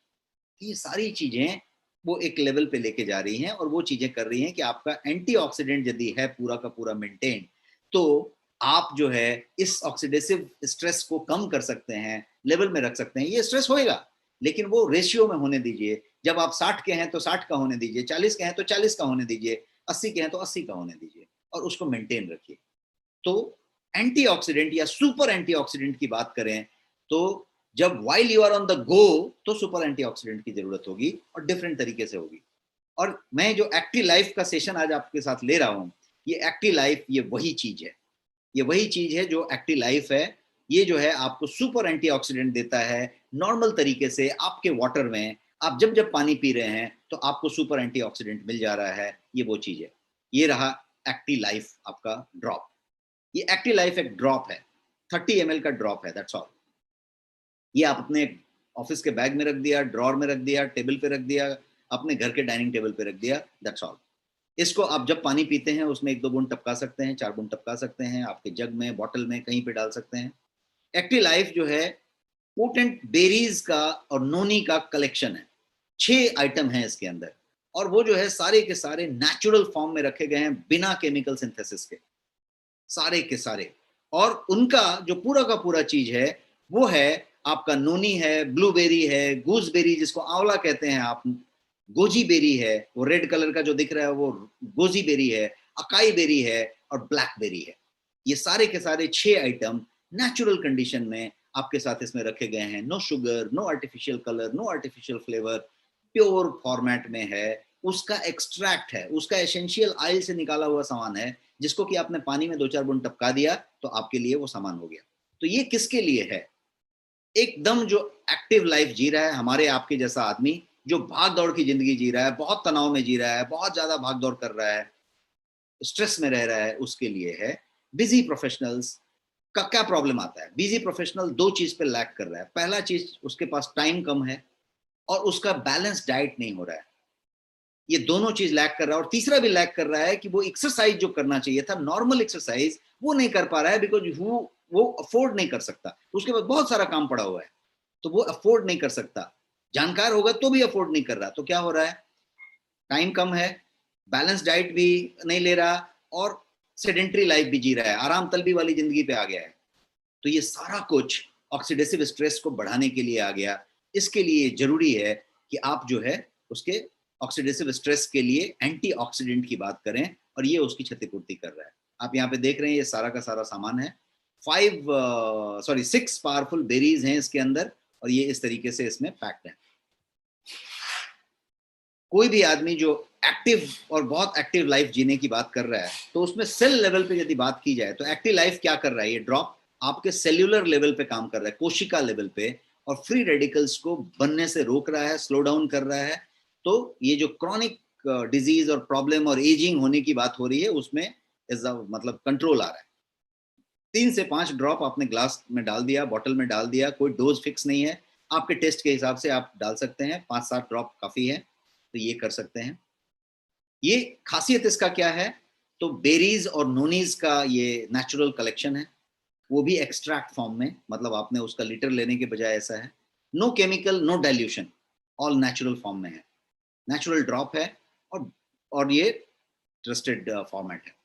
ये सारी चीजें वो एक लेवल पे लेके जा रही हैं और वो चीजें कर रही हैं कि आपका एंटीऑक्सीडेंट यदि है पूरा का पूरा मेंटेन, तो आप जो है इस ऑक्सीडेटिव स्ट्रेस को कम कर सकते हैं, लेवल में रख सकते हैं। ये स्ट्रेस होएगा, लेकिन वो रेशियो में होने दीजिए। जब आप 60 के हैं तो 60 का होने दीजिए, 40 के हैं तो 40 का होने दीजिए, 80 के हैं तो 80 का होने दीजिए, और उसको मेंटेन रखिए। तो एंटीऑक्सीडेंट या सुपर एंटीऑक्सीडेंट की बात करें तो जब while you are on the go, तो सुपर एंटीऑक्सीडेंट की जरूरत होगी और डिफरेंट तरीके से होगी। और मैं जो एक्टिव लाइफ का सेशन आज आपके साथ ले रहा हूं, ये एक्टिव लाइफ, ये वही चीज है, ये वही चीज है जो एक्टिव लाइफ है। ये जो है आपको सुपर एंटीऑक्सीडेंट देता है। नॉर्मल तरीके से आपके वाटर में आप जब जब पानी पी रहे हैं तो आपको सुपर एंटीऑक्सीडेंट मिल जा रहा है, ये वो चीज है। ये रहा एक्टिव लाइफ आपका ड्रॉप। ये एक्टिव लाइफ एक ड्रॉप है, 30 ml का ड्रॉप है, दैट्स ऑल। ये आप अपने ऑफिस के बैग में रख दिया, ड्रॉर में रख दिया, टेबल पे रख दिया, अपने घर के डाइनिंग टेबल पे रख दिया, दैट्स ऑल। इसको आप जब पानी पीते हैं उसमें 1-2 बूंद टपका सकते हैं, 4 बूंद टपका सकते हैं, आपके जग में, बॉटल में, कहीं पे डाल सकते हैं। एक्टिव लाइफ जो है पोटेंट बेरीज का और नोनी का कलेक्शन है। 6 आइटम है इसके अंदर, और वो जो है सारे के सारे नेचुरल फॉर्म में रखे गए हैं, बिना केमिकल सिंथेसिस के, सारे के सारे। और उनका जो पूरा का पूरा चीज है वो है आपका नोनी है, ब्लूबेरी है, गूसबेरी जिसको आंवला कहते हैं आप, गोजी बेरी है, वो रेड कलर का जो दिख रहा है वो गोजी बेरी है, अकाई बेरी है और ब्लैक बेरी है। ये सारे के सारे 6 आइटम नेचुरल कंडीशन में आपके साथ इसमें रखे गए हैं। No sugar, no artificial colour, no artificial flavour, pure format में है। उसका एक्सट्रैक्ट है, उसका एसेंशियल ऑयल से निकाला हुआ सामान है, जिसको कि आपने पानी में 2-4 बूंद टपका दिया तो आपके लिए वो सामान हो गया। तो ये किसके लिए है? एकदम जो एक्टिव लाइफ जी रहा है, हमारे आपके जैसा आदमी जो भाग दौड़ की जिंदगी जी रहा है, बहुत तनाव में जी रहा है, बहुत ज्यादा भाग दौड़ कर रहा है, स्ट्रेस में रह रहा है, उसके लिए है। बिजी प्रोफेशनल्स का क्या प्रॉब्लम आता है? बिजी प्रोफेशनल 2 चीज पे लैक कर रहा है। पहला चीज, उसके पास टाइम कम है और उसका बैलेंस डाइट नहीं हो रहा है। ये दोनों चीज लैक कर रहा है। और तीसरा भी लैक कर रहा है कि वो एक्सरसाइज जो करना चाहिए था, नॉर्मल एक्सरसाइज, वो नहीं कर पा रहा है, बिकॉज वो अफोर्ड नहीं कर सकता। उसके पास बहुत सारा काम पड़ा हुआ है तो वो अफोर्ड नहीं कर सकता। जानकार होगा तो भी अफोर्ड नहीं कर रहा। तो क्या हो रहा है? टाइम कम है, बैलेंस डाइट भी नहीं ले रहा, और सेडेंट्री लाइफ भी जी रहा है, आराम तलबी वाली जिंदगी पे आ गया है। तो ये सारा कुछ ऑक्सीडेटिव स्ट्रेस को बढ़ाने के लिए आ गया। इसके लिए जरूरी है कि आप जो है उसके ऑक्सीडेटिव स्ट्रेस के लिए एंटीऑक्सीडेंट की बात करें, और ये उसकी क्षतिपूर्ति कर रहा है। आप यहाँ पे देख रहे हैं ये सारा का सारा सामान है। 6 पावरफुल बेरीज हैं इसके अंदर, और ये इस तरीके से इसमें पैक्ड है। कोई भी आदमी जो एक्टिव और बहुत एक्टिव लाइफ जीने की बात कर रहा है, तो उसमें सेल लेवल पे यदि बात की जाए तो एक्टिव लाइफ क्या कर रहा है? ये ड्रॉप आपके सेल्यूलर लेवल पे काम कर रहा है, कोशिका लेवल पे, और फ्री रेडिकल्स को बनने से रोक रहा है, स्लो डाउन कर रहा है। तो ये जो क्रॉनिक डिजीज और प्रॉब्लम और एजिंग होने की बात हो रही है, उसमें मतलब कंट्रोल आ रहा है। 3 से 5 ड्रॉप आपने ग्लास में डाल दिया, बॉटल में डाल दिया, कोई डोज फिक्स नहीं है, आपके टेस्ट के हिसाब से आप डाल सकते हैं। 5-7 ड्रॉप काफी है, तो ये कर सकते हैं। ये खासियत इसका क्या है? तो बेरीज और नोनीज का ये नेचुरल कलेक्शन है, वो भी एक्सट्रैक्ट फॉर्म में, मतलब आपने उसका लीटर लेने के बजाय ऐसा है। No chemical, no dilution, all natural form में है, नेचुरल ड्रॉप है, और ये ट्रस्टेड फॉर्मेट है।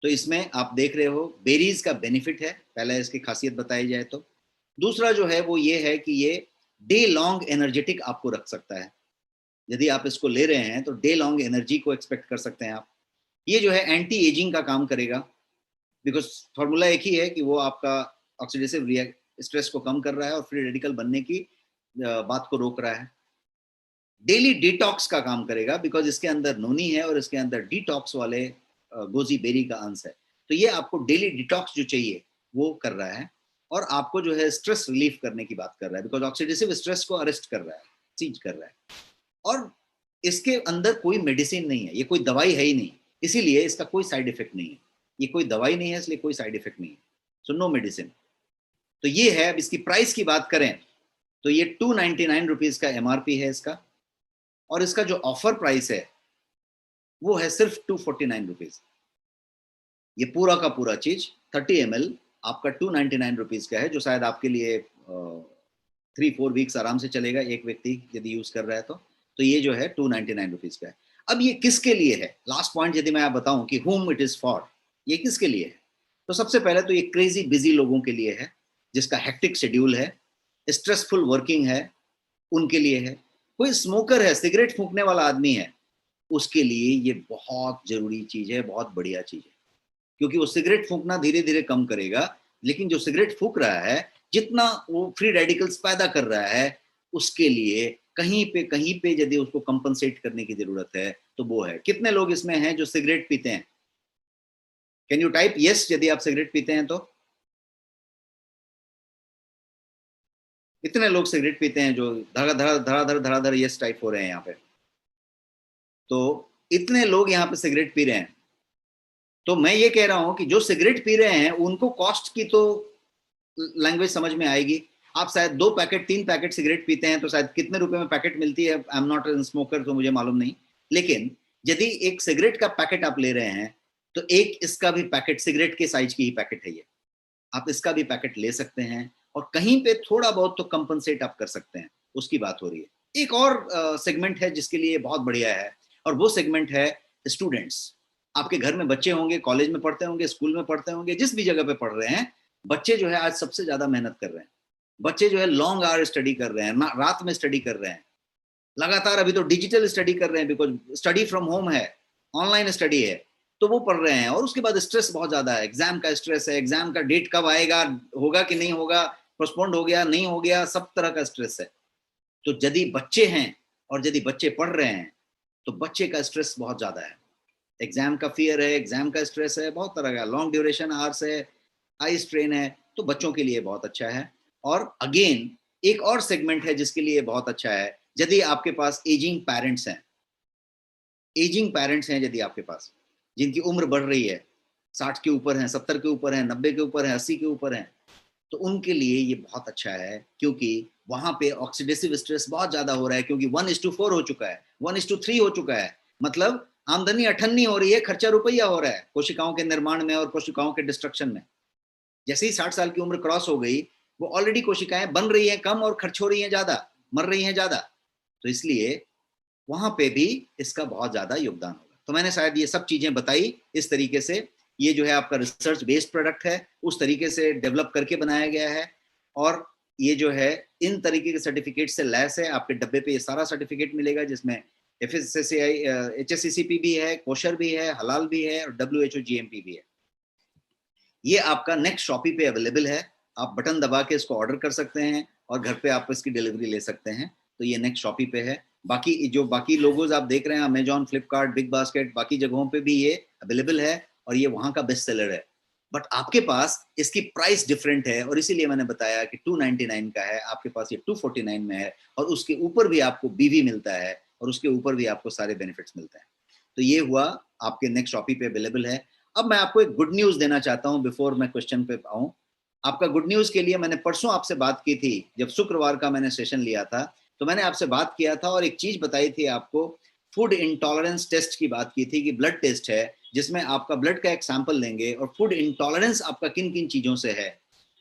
तो इसमें आप देख रहे हो बेरीज का बेनिफिट है, पहला इसकी खासियत बताई जाए तो। दूसरा जो है वो ये है कि ये डे लॉन्ग एनर्जेटिक आपको रख सकता है। यदि आप इसको ले रहे हैं तो डे लॉन्ग एनर्जी को एक्सपेक्ट कर सकते हैं आप। ये जो है एंटी एजिंग का काम करेगा, बिकॉज फॉर्मूला एक ही है कि वो आपका ऑक्सीडेटिव स्ट्रेस को कम कर रहा है और फ्री रेडिकल बनने की बात को रोक रहा है। डेली डिटॉक्स का काम करेगा, बिकॉज इसके अंदर नोनी है और इसके अंदर डिटॉक्स वाले गोजी बेरी का अंश है। तो ये आपको डेली डिटॉक्स जो चाहिए वो कर रहा है, और आपको जो है स्ट्रेस रिलीफ करने की बात कर रहा है, बिकॉज ऑक्सीडेटिव स्ट्रेस को अरेस्ट कर रहा है, सीज कर रहा है। और इसके अंदर कोई मेडिसिन नहीं है, ये कोई दवाई है ही नहीं, इसीलिए इसका कोई साइड इफेक्ट नहीं है। ये कोई दवाई नहीं है, इसलिए कोई साइड इफेक्ट नहीं है, सो नो मेडिसिन। तो ये है। अब इसकी प्राइस की बात करें तो ये 299 रुपीज का एमआरपी है इसका, और इसका जो ऑफर प्राइस है वो है सिर्फ 249 रुपीज। ये पूरा का पूरा चीज 30 ml आपका 299 रुपीज का है, जो शायद आपके लिए 3-4 वीक्स आराम से चलेगा, एक व्यक्ति यदि यूज कर रहा है तो ये जो है 299 रुपीज का है। अब ये किसके लिए है? लास्ट पॉइंट यदि मैं आप बताऊं कि whom इट इज फॉर, ये किसके लिए है? तो सबसे पहले तो ये क्रेजी बिजी लोगों के लिए है, जिसका हेक्टिक शेड्यूल है, स्ट्रेसफुल वर्किंग है, उनके लिए है। कोई स्मोकर है, सिगरेट फूंकने वाला आदमी है, उसके लिए ये बहुत जरूरी चीज है, बहुत बढ़िया चीज है। क्योंकि वो सिगरेट फूंकना धीरे धीरे कम करेगा, लेकिन जो सिगरेट फूंक रहा है, जितना वो फ्री रेडिकल्स पैदा कर रहा है, उसके लिए कहीं पे यदि उसको कंपनसेट करने की जरूरत है तो वो है। कितने लोग इसमें हैं जो सिगरेट पीते हैं? कैन यू टाइप यस यदि आप सिगरेट पीते हैं तो? इतने लोग सिगरेट पीते हैं जो धड़ाधड़ यस टाइप हो रहे हैं यहाँ पे। तो इतने लोग यहाँ पे सिगरेट पी रहे हैं, तो मैं ये कह रहा हूं कि जो सिगरेट पी रहे हैं उनको कॉस्ट की तो लैंग्वेज समझ में आएगी। आप शायद 2 पैकेट 3 पैकेट सिगरेट पीते हैं तो शायद कितने रुपए में पैकेट मिलती है, I am not an smoker तो मुझे मालूम नहीं, लेकिन यदि एक सिगरेट का पैकेट आप ले रहे हैं तो एक इसका भी पैकेट, सिगरेट के साइज की ही पैकेट है ये, आप इसका भी पैकेट ले सकते हैं और कहीं पे थोड़ा बहुत तो कंपनसेट आप कर सकते हैं, उसकी बात हो रही है। एक और सेगमेंट है जिसके लिए बहुत बढ़िया है, और वो सेगमेंट है स्टूडेंट्स। आपके घर में बच्चे होंगे, कॉलेज में पढ़ते होंगे, स्कूल में पढ़ते होंगे, जिस भी जगह पे पढ़ रहे हैं, बच्चे जो है आज सबसे ज्यादा मेहनत कर रहे हैं। बच्चे जो है लॉन्ग आवर स्टडी कर रहे हैं, रात में स्टडी कर रहे हैं लगातार। अभी तो डिजिटल स्टडी कर रहे हैं, बिकॉज स्टडी फ्रॉम होम है, ऑनलाइन स्टडी है, तो वो पढ़ रहे हैं। और उसके बाद स्ट्रेस बहुत ज्यादा है, एग्जाम का स्ट्रेस है, एग्जाम का डेट कब आएगा, होगा कि नहीं होगा, पोस्टपोन्ड हो गया नहीं हो गया, सब तरह का स्ट्रेस है। तो यदि बच्चे हैं और यदि बच्चे पढ़ रहे हैं तो बच्चे का स्ट्रेस बहुत ज्यादा है, एग्जाम का फियर है, एग्जाम का स्ट्रेस है, बहुत तरह का, लॉन्ग ड्यूरेशन आवर्स है, आई स्ट्रेन है, तो बच्चों के लिए बहुत अच्छा है। और अगेन एक और सेगमेंट है जिसके लिए बहुत अच्छा है, यदि आपके पास एजिंग पेरेंट्स हैं, एजिंग पेरेंट्स हैं यदि आपके पास, जिनकी उम्र बढ़ रही है, 60 के ऊपर हैं, 70 के ऊपर हैं, 90 के ऊपर हैं, 80 के ऊपर हैं, तो उनके लिए ये बहुत अच्छा है, क्योंकि वहां पे ऑक्सीडेटिव स्ट्रेस बहुत ज्यादा हो रहा है, क्योंकि 1:4 हो चुका है, 1:3 हो चुका है, मतलब आमदनी अठन्नी हो रही है, खर्चा रुपया हो रहा है कोशिकाओं के निर्माण में और कोशिकाओं के डिस्ट्रक्शन में। जैसे ही 60 साल की उम्र क्रॉस हो गई, वो ऑलरेडी कोशिकाएं बन रही हैं कम और खर्च हो रही हैं ज्यादा, मर रही हैं ज्यादा, तो इसलिए वहां पे भी इसका बहुत ज्यादा योगदान होगा। तो मैंने शायद ये सब चीजें बताई इस तरीके से, ये जो है आपका रिसर्च बेस्ड प्रोडक्ट है, उस तरीके से डेवलप करके बनाया गया है, और ये जो है इन तरीके के सर्टिफिकेट से लैस है। आपके डब्बे पे ये सारा सर्टिफिकेट मिलेगा, जिसमें FSSAI HACCP भी है, कोशर भी है, हलाल भी है, और WHO GMP भी है। ये आपका नेक्स्ट शॉपी पे अवेलेबल है, आप बटन दबा के इसको ऑर्डर कर सकते हैं और घर पे आप इसकी डिलीवरी ले सकते हैं। तो ये नेक्स्ट शॉपी पे है। बाकी जो बाकी लोगोज आप देख रहे हैं, अमेजॉन, फ्लिपकार्ट, बिग बास्केट, बाकी जगहों पे भी ये अवेलेबल है और ये वहां का बेस्ट सेलर है। बट आपके पास इसकी प्राइस डिफरेंट है, और इसीलिए मैंने बताया कि 299 का है, आपके पास ये 249 में है, और उसके ऊपर भी आपको BV मिलता है, और उसके ऊपर भी आपको सारे बेनिफिट्स मिलते हैं। तो ये हुआ आपके नेक्स्ट शॉपी पे अवेलेबल है। अब मैं आपको एक गुड न्यूज देना चाहता हूं बिफोर मैं क्वेश्चन पे आऊं। आपका गुड न्यूज के लिए मैंने परसों आपसे बात की थी, जब शुक्रवार का मैंने सेशन लिया था, तो मैंने आपसे बात किया था और एक चीज बताई थी आपको, फूड इंटॉलरेंस टेस्ट की बात की थी, कि ब्लड टेस्ट है जिसमें आपका ब्लड का एक सैंपल लेंगे और फूड इंटॉलरेंस आपका किन किन चीजों से है,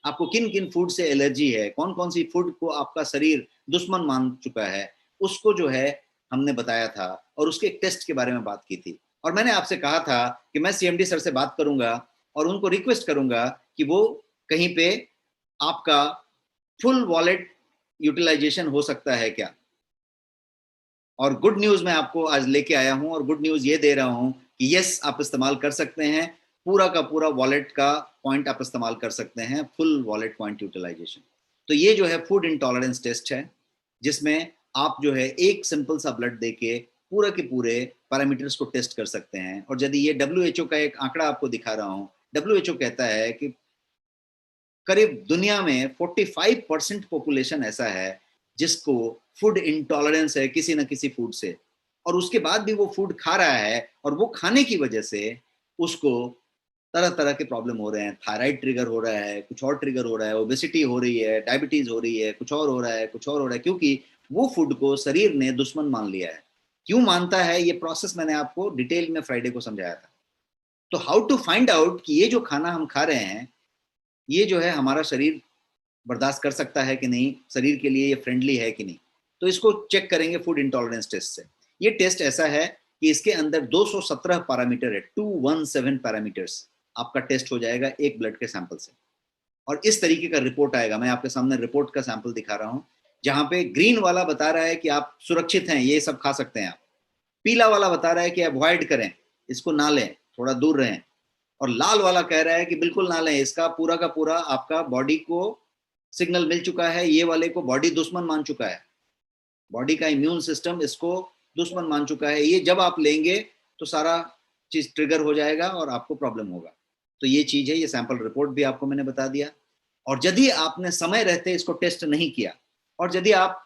आपको किन किन फूड से एलर्जी है, कौन कौन सी फूड को आपका शरीर दुश्मन मान चुका है, उसको जो है हमने बताया था, और उसके एक टेस्ट के बारे में बात की थी। और मैंने आपसे कहा था कि मैं CMD सर से बात करूंगा और उनको रिक्वेस्ट करूंगा कि वो कहीं पे आपका फुल वॉलेट यूटिलाइजेशन हो सकता है क्या। और गुड न्यूज मैं आपको आज लेके आया हूं, और गुड न्यूज ये दे रहा हूं कि यस, आप इस्तेमाल कर सकते हैं, पूरा का पूरा वॉलेट का पॉइंट आप इस्तेमाल कर सकते हैं, फुल वॉलेट पॉइंट यूटिलाइजेशन। तो ये जो है फूड इंटॉलरेंस टेस्ट है, जिसमें आप जो है एक सिंपल सा ब्लड देके पूरा के पूरे पैरामीटर्स को टेस्ट कर सकते हैं। और यदि ये WHO का एक आंकड़ा आपको दिखा रहा हूं, WHO कहता है कि करीब दुनिया में 45% पॉपुलेशन ऐसा है जिसको फूड इंटॉलरेंस है किसी न किसी फूड से, और उसके बाद भी वो फूड खा रहा है, और वो खाने की वजह से उसको तरह तरह के प्रॉब्लम हो रहे हैं, थायराइड ट्रिगर हो रहा है, कुछ और ट्रिगर हो रहा है, ओबेसिटी हो रही है, डायबिटीज हो रही है, कुछ और हो रहा है, कुछ और हो रहा है, क्योंकि वो फूड को शरीर ने दुश्मन मान लिया है। क्यों मानता है, ये प्रोसेस मैंने आपको डिटेल में फ्राइडे को समझाया था। तो हाउ टू फाइंड आउट कि ये जो खाना हम खा रहे हैं, ये जो है हमारा शरीर बर्दाश्त कर सकता है कि नहीं, शरीर के लिए ये फ्रेंडली है कि नहीं, तो इसको चेक करेंगे फूड इंटॉलरेंस टेस्ट से। ये टेस्ट ऐसा है कि इसके अंदर 217 पैरामीटर है, 217 पैरामीटर्स आपका टेस्ट हो जाएगा एक ब्लड के सैंपल से, और इस तरीके का रिपोर्ट आएगा। मैं आपके सामने रिपोर्ट का सैंपल दिखा रहा हूं, जहां पे ग्रीन वाला बता रहा है कि आप सुरक्षित हैं, ये सब खा सकते हैं आप, पीला वाला बता रहा है कि अवॉइड करें, इसको ना लें, थोड़ा दूर रहें, और लाल वाला कह रहा है कि बिल्कुल ना लें, इसका पूरा का पूरा आपका बॉडी को सिग्नल मिल चुका है, ये वाले को बॉडी दुश्मन मान चुका है, बॉडी का इम्यून सिस्टम इसको दुश्मन मान चुका है, ये जब आप लेंगे तो सारा चीज ट्रिगर हो जाएगा और आपको प्रॉब्लम होगा। तो ये चीज है, ये सैंपल रिपोर्ट भी आपको मैंने बता दिया। और यदि आपने समय रहते इसको टेस्ट नहीं किया, और यदि आप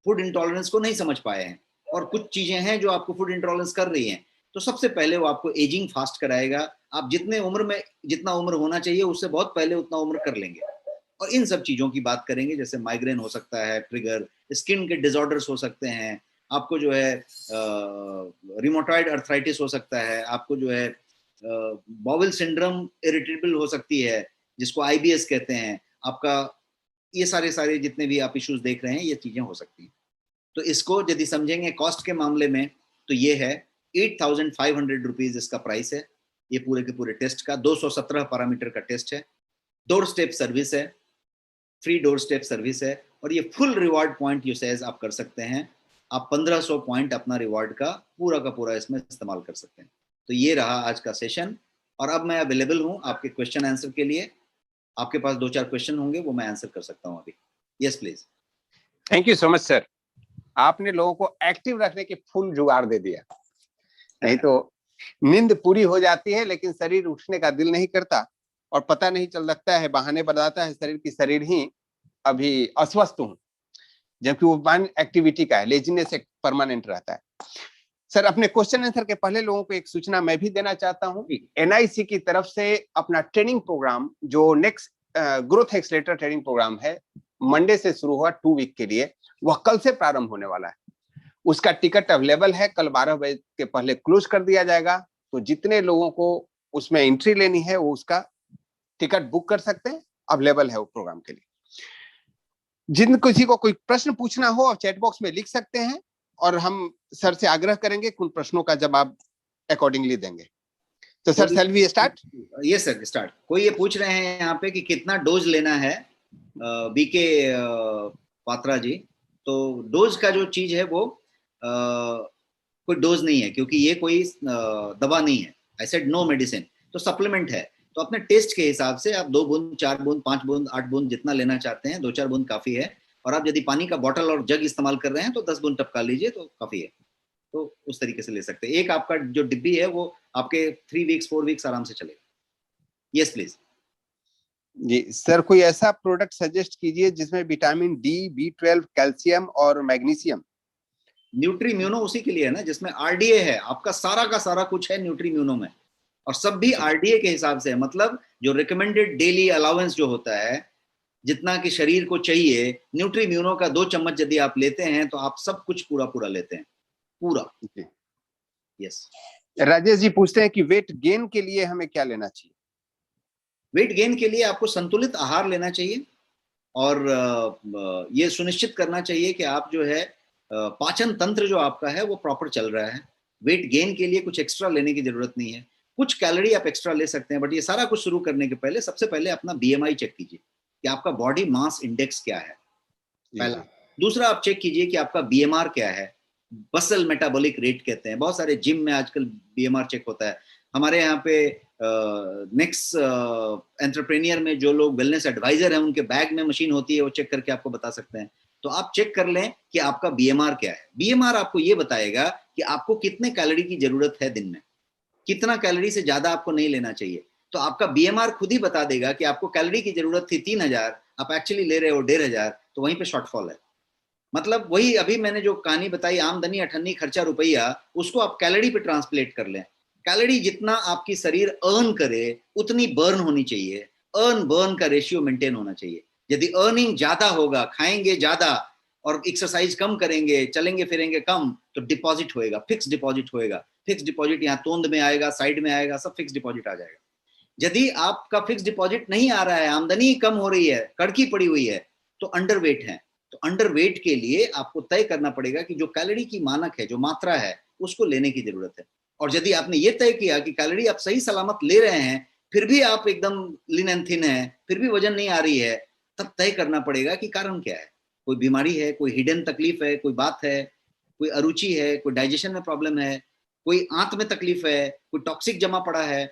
फूड इंटॉलरेंस को नहीं समझ पाए हैं और कुछ चीजें हैं जो आपको फूड इंटॉलरेंस कर रही हैं, तो सबसे पहले वो आपको एजिंग फास्ट कराएगा। आप जितने उम्र में जितना उम्र होना चाहिए उससे बहुत पहले उतना उम्र कर लेंगे। और इन सब चीजों की बात करेंगे, जैसे माइग्रेन हो सकता है ट्रिगर, स्किन के डिसऑर्डर्स हो सकते हैं, आपको जो है रिमोटॉइड अर्थराइटिस हो सकता है, आपको जो है बॉवल सिंड्रोम इरिटेबल हो सकती है जिसको आईबीएस कहते हैं, आपका ये सारे सारे जितने भी आप इश्यूज देख रहे हैं ये चीजें हो सकती हैं। तो इसको यदि समझेंगे कॉस्ट के मामले में तो ये है 8,500 रुपीज इसका प्राइस है। ये पूरे के पूरे टेस्ट का 217 पैरामीटर का टेस्ट है, डोर स्टेप सर्विस है, फ्री डोर स्टेप सर्विस है, और ये फुल रिवार्ड पॉइंट यूसेज आप कर सकते हैं। आप 1500 पॉइंट अपना रिवार्ड का पूरा इसमें इस्तेमाल कर सकते हैं। तो ये रहा आज का सेशन, और अब मैं अवेलेबल हूँ आपके क्वेश्चन आंसर के लिए। आपके पास 2-4 क्वेश्चन होंगे, वो मैं आंसर कर सकता हूँ अभी। Yes please. Thank you so much sir, आपने लोगों को एक्टिव रखने की फुल जुगाड़ दे दिया। नहीं तो नींद पूरी हो जाती है लेकिन शरीर उठने का दिल नहीं करता, और पता नहीं चल लगता है, बहाने बनाता है शरीर की शरीर ही अभी अस्वस्थ हूँ, जबकि वो वन एक्टिविटी का है, लेजीनेस एक परमानेंट रहता है। सर, अपने क्वेश्चन आंसर के पहले लोगों को एक सूचना मैं भी देना चाहता हूँ। एनआईसी की तरफ से अपना ट्रेनिंग प्रोग्राम, जो next growth accelerator training programme है, मंडे से शुरू हुआ 2 वीक के लिए, वह कल से प्रारंभ होने वाला है। उसका टिकट अवेलेबल है, कल 12 बजे के पहले क्लोज कर दिया जाएगा। तो जितने लोगों को उसमें एंट्री लेनी है वो उसका टिकट बुक कर सकते हैं, अवेलेबल है वो प्रोग्राम के लिए। जिन किसी को कोई प्रश्न पूछना हो आप चैट बॉक्स में लिख सकते हैं, और हम सर से आग्रह करेंगे कि उन प्रश्नों का जवाब अकॉर्डिंगली देंगे। तो sir, shall we start? Yes sir, start. कोई ये पूछ रहे हैं यहाँ पे कि कितना डोज लेना है, बीके पात्रा जी। तो डोज का जो चीज है वो कोई डोज नहीं है, क्योंकि ये कोई दवा नहीं है। आई सेड नो मेडिसिन, तो सप्लीमेंट है। तो अपने टेस्ट के हिसाब से आप 2 बूंद, 4 बूंद, 5 बूंद, 8 बूंद जितना लेना चाहते हैं, 2-4 बूंद काफी है। और आप यदि पानी का बोतल और जग इस्तेमाल कर रहे हैं तो 10 बूंद टपका लीजिए तो काफी है। तो उस तरीके से ले सकते हैं। एक आपका जो डिब्बी है वो आपके 3 वीक्स 4 वीक्स आराम से चलेगा। Yes please. जी सर, कोई ऐसा प्रोडक्ट सजेस्ट कीजिए जिसमें विटामिन डी, B12, कैल्शियम और मैग्नीशियम। न्यूट्रीम्यूनो उसी के लिए है ना, जिसमें आरडीए है। आपका सारा का सारा कुछ है न्यूट्रीम्यूनो में, और सब भी आरडीए के हिसाब से है। मतलब जो रिकमेंडेड डेली अलाउंस जो होता है, जितना कि शरीर को चाहिए, न्यूट्रीम्यूनो का 2 चम्मच यदि आप लेते हैं तो आप सब कुछ पूरा लेते हैं, पूरा। यस। राजेश जी पूछते हैं कि वेट गेन के लिए हमें क्या लेना चाहिए? वेट गेन के लिए आपको संतुलित आहार लेना चाहिए, और ये सुनिश्चित करना चाहिए कि आप जो है पाचन तंत्र जो आपका है वो प्रॉपर चल रहा है। वेट गेन के लिए कुछ एक्स्ट्रा लेने की जरूरत नहीं है। कुछ कैलोरी आप एक्स्ट्रा ले सकते हैं, बट ये सारा कुछ शुरू करने के पहले सबसे पहले अपना बीएमआई चेक कीजिए कि आपका बॉडी मास इंडेक्स क्या है, पहला। दूसरा, आप चेक कीजिए कि आपका बीएमआर क्या है, बसल मेटाबॉलिक रेट कहते हैं। बहुत सारे जिम में आजकल बीएमआर चेक होता है। हमारे यहाँ पे नेक्स्ट एंटरप्रेन्योर में जो लोग वेलनेस एडवाइजर हैं, उनके बैग में मशीन होती है, वो चेक करके आपको बता सकते हैं। तो आप चेक कर लें कि आपका बीएमआर क्या है। बीएमआर आपको ये बताएगा कि आपको कितने कैलोरी की जरूरत है दिन में, कितना कैलोरी से ज्यादा आपको नहीं लेना चाहिए। तो आपका बीएमआर खुद ही बता देगा कि आपको कैलोरी की जरूरत थी 3000, आप एक्चुअली ले रहे हो 1500, तो वहीं पे शॉर्टफॉल है। मतलब वही अभी मैंने जो कहानी बताई, आमदनी अठन्नी खर्चा रुपया, उसको आप कैलोरी पे ट्रांसलेट कर लें। कैलोरी जितना आपकी शरीर अर्न करे उतनी बर्न होनी चाहिए। अर्न बर्न का रेशियो मेंटेन होना चाहिए। यदि अर्निंग ज्यादा होगा, खाएंगे ज्यादा और एक्सरसाइज कम करेंगे, चलेंगे फिरेंगे कम, तो डिपॉजिट होएगा, फिक्स डिपॉजिट होएगा। फिक्स डिपॉजिट यहाँ तोंद में आएगा, साइड में आएगा, सब फिक्स डिपॉजिट आ जाएगा। यदि आपका फिक्स डिपॉजिट नहीं आ रहा है, आमदनी कम हो रही है, कड़की पड़ी हुई है, तो अंडरवेट है। तो अंडरवेट के लिए आपको तय करना पड़ेगा कि जो कैलोरी की मानक है, जो मात्रा है, उसको लेने की जरूरत है। और यदि आपने ये तय किया कि कैलोरी आप सही सलामत ले रहे हैं, फिर भी आप एकदम लीन एंड थिन है, फिर भी वजन नहीं आ रही है, तब तय करना पड़ेगा कि कारण क्या है। कोई बीमारी है, कोई हिडन तकलीफ है, कोई बात है, कोई अरुचि है, कोई डाइजेशन में प्रॉब्लम है, कोई आंत में तकलीफ है, कोई टॉक्सिक जमा पड़ा है,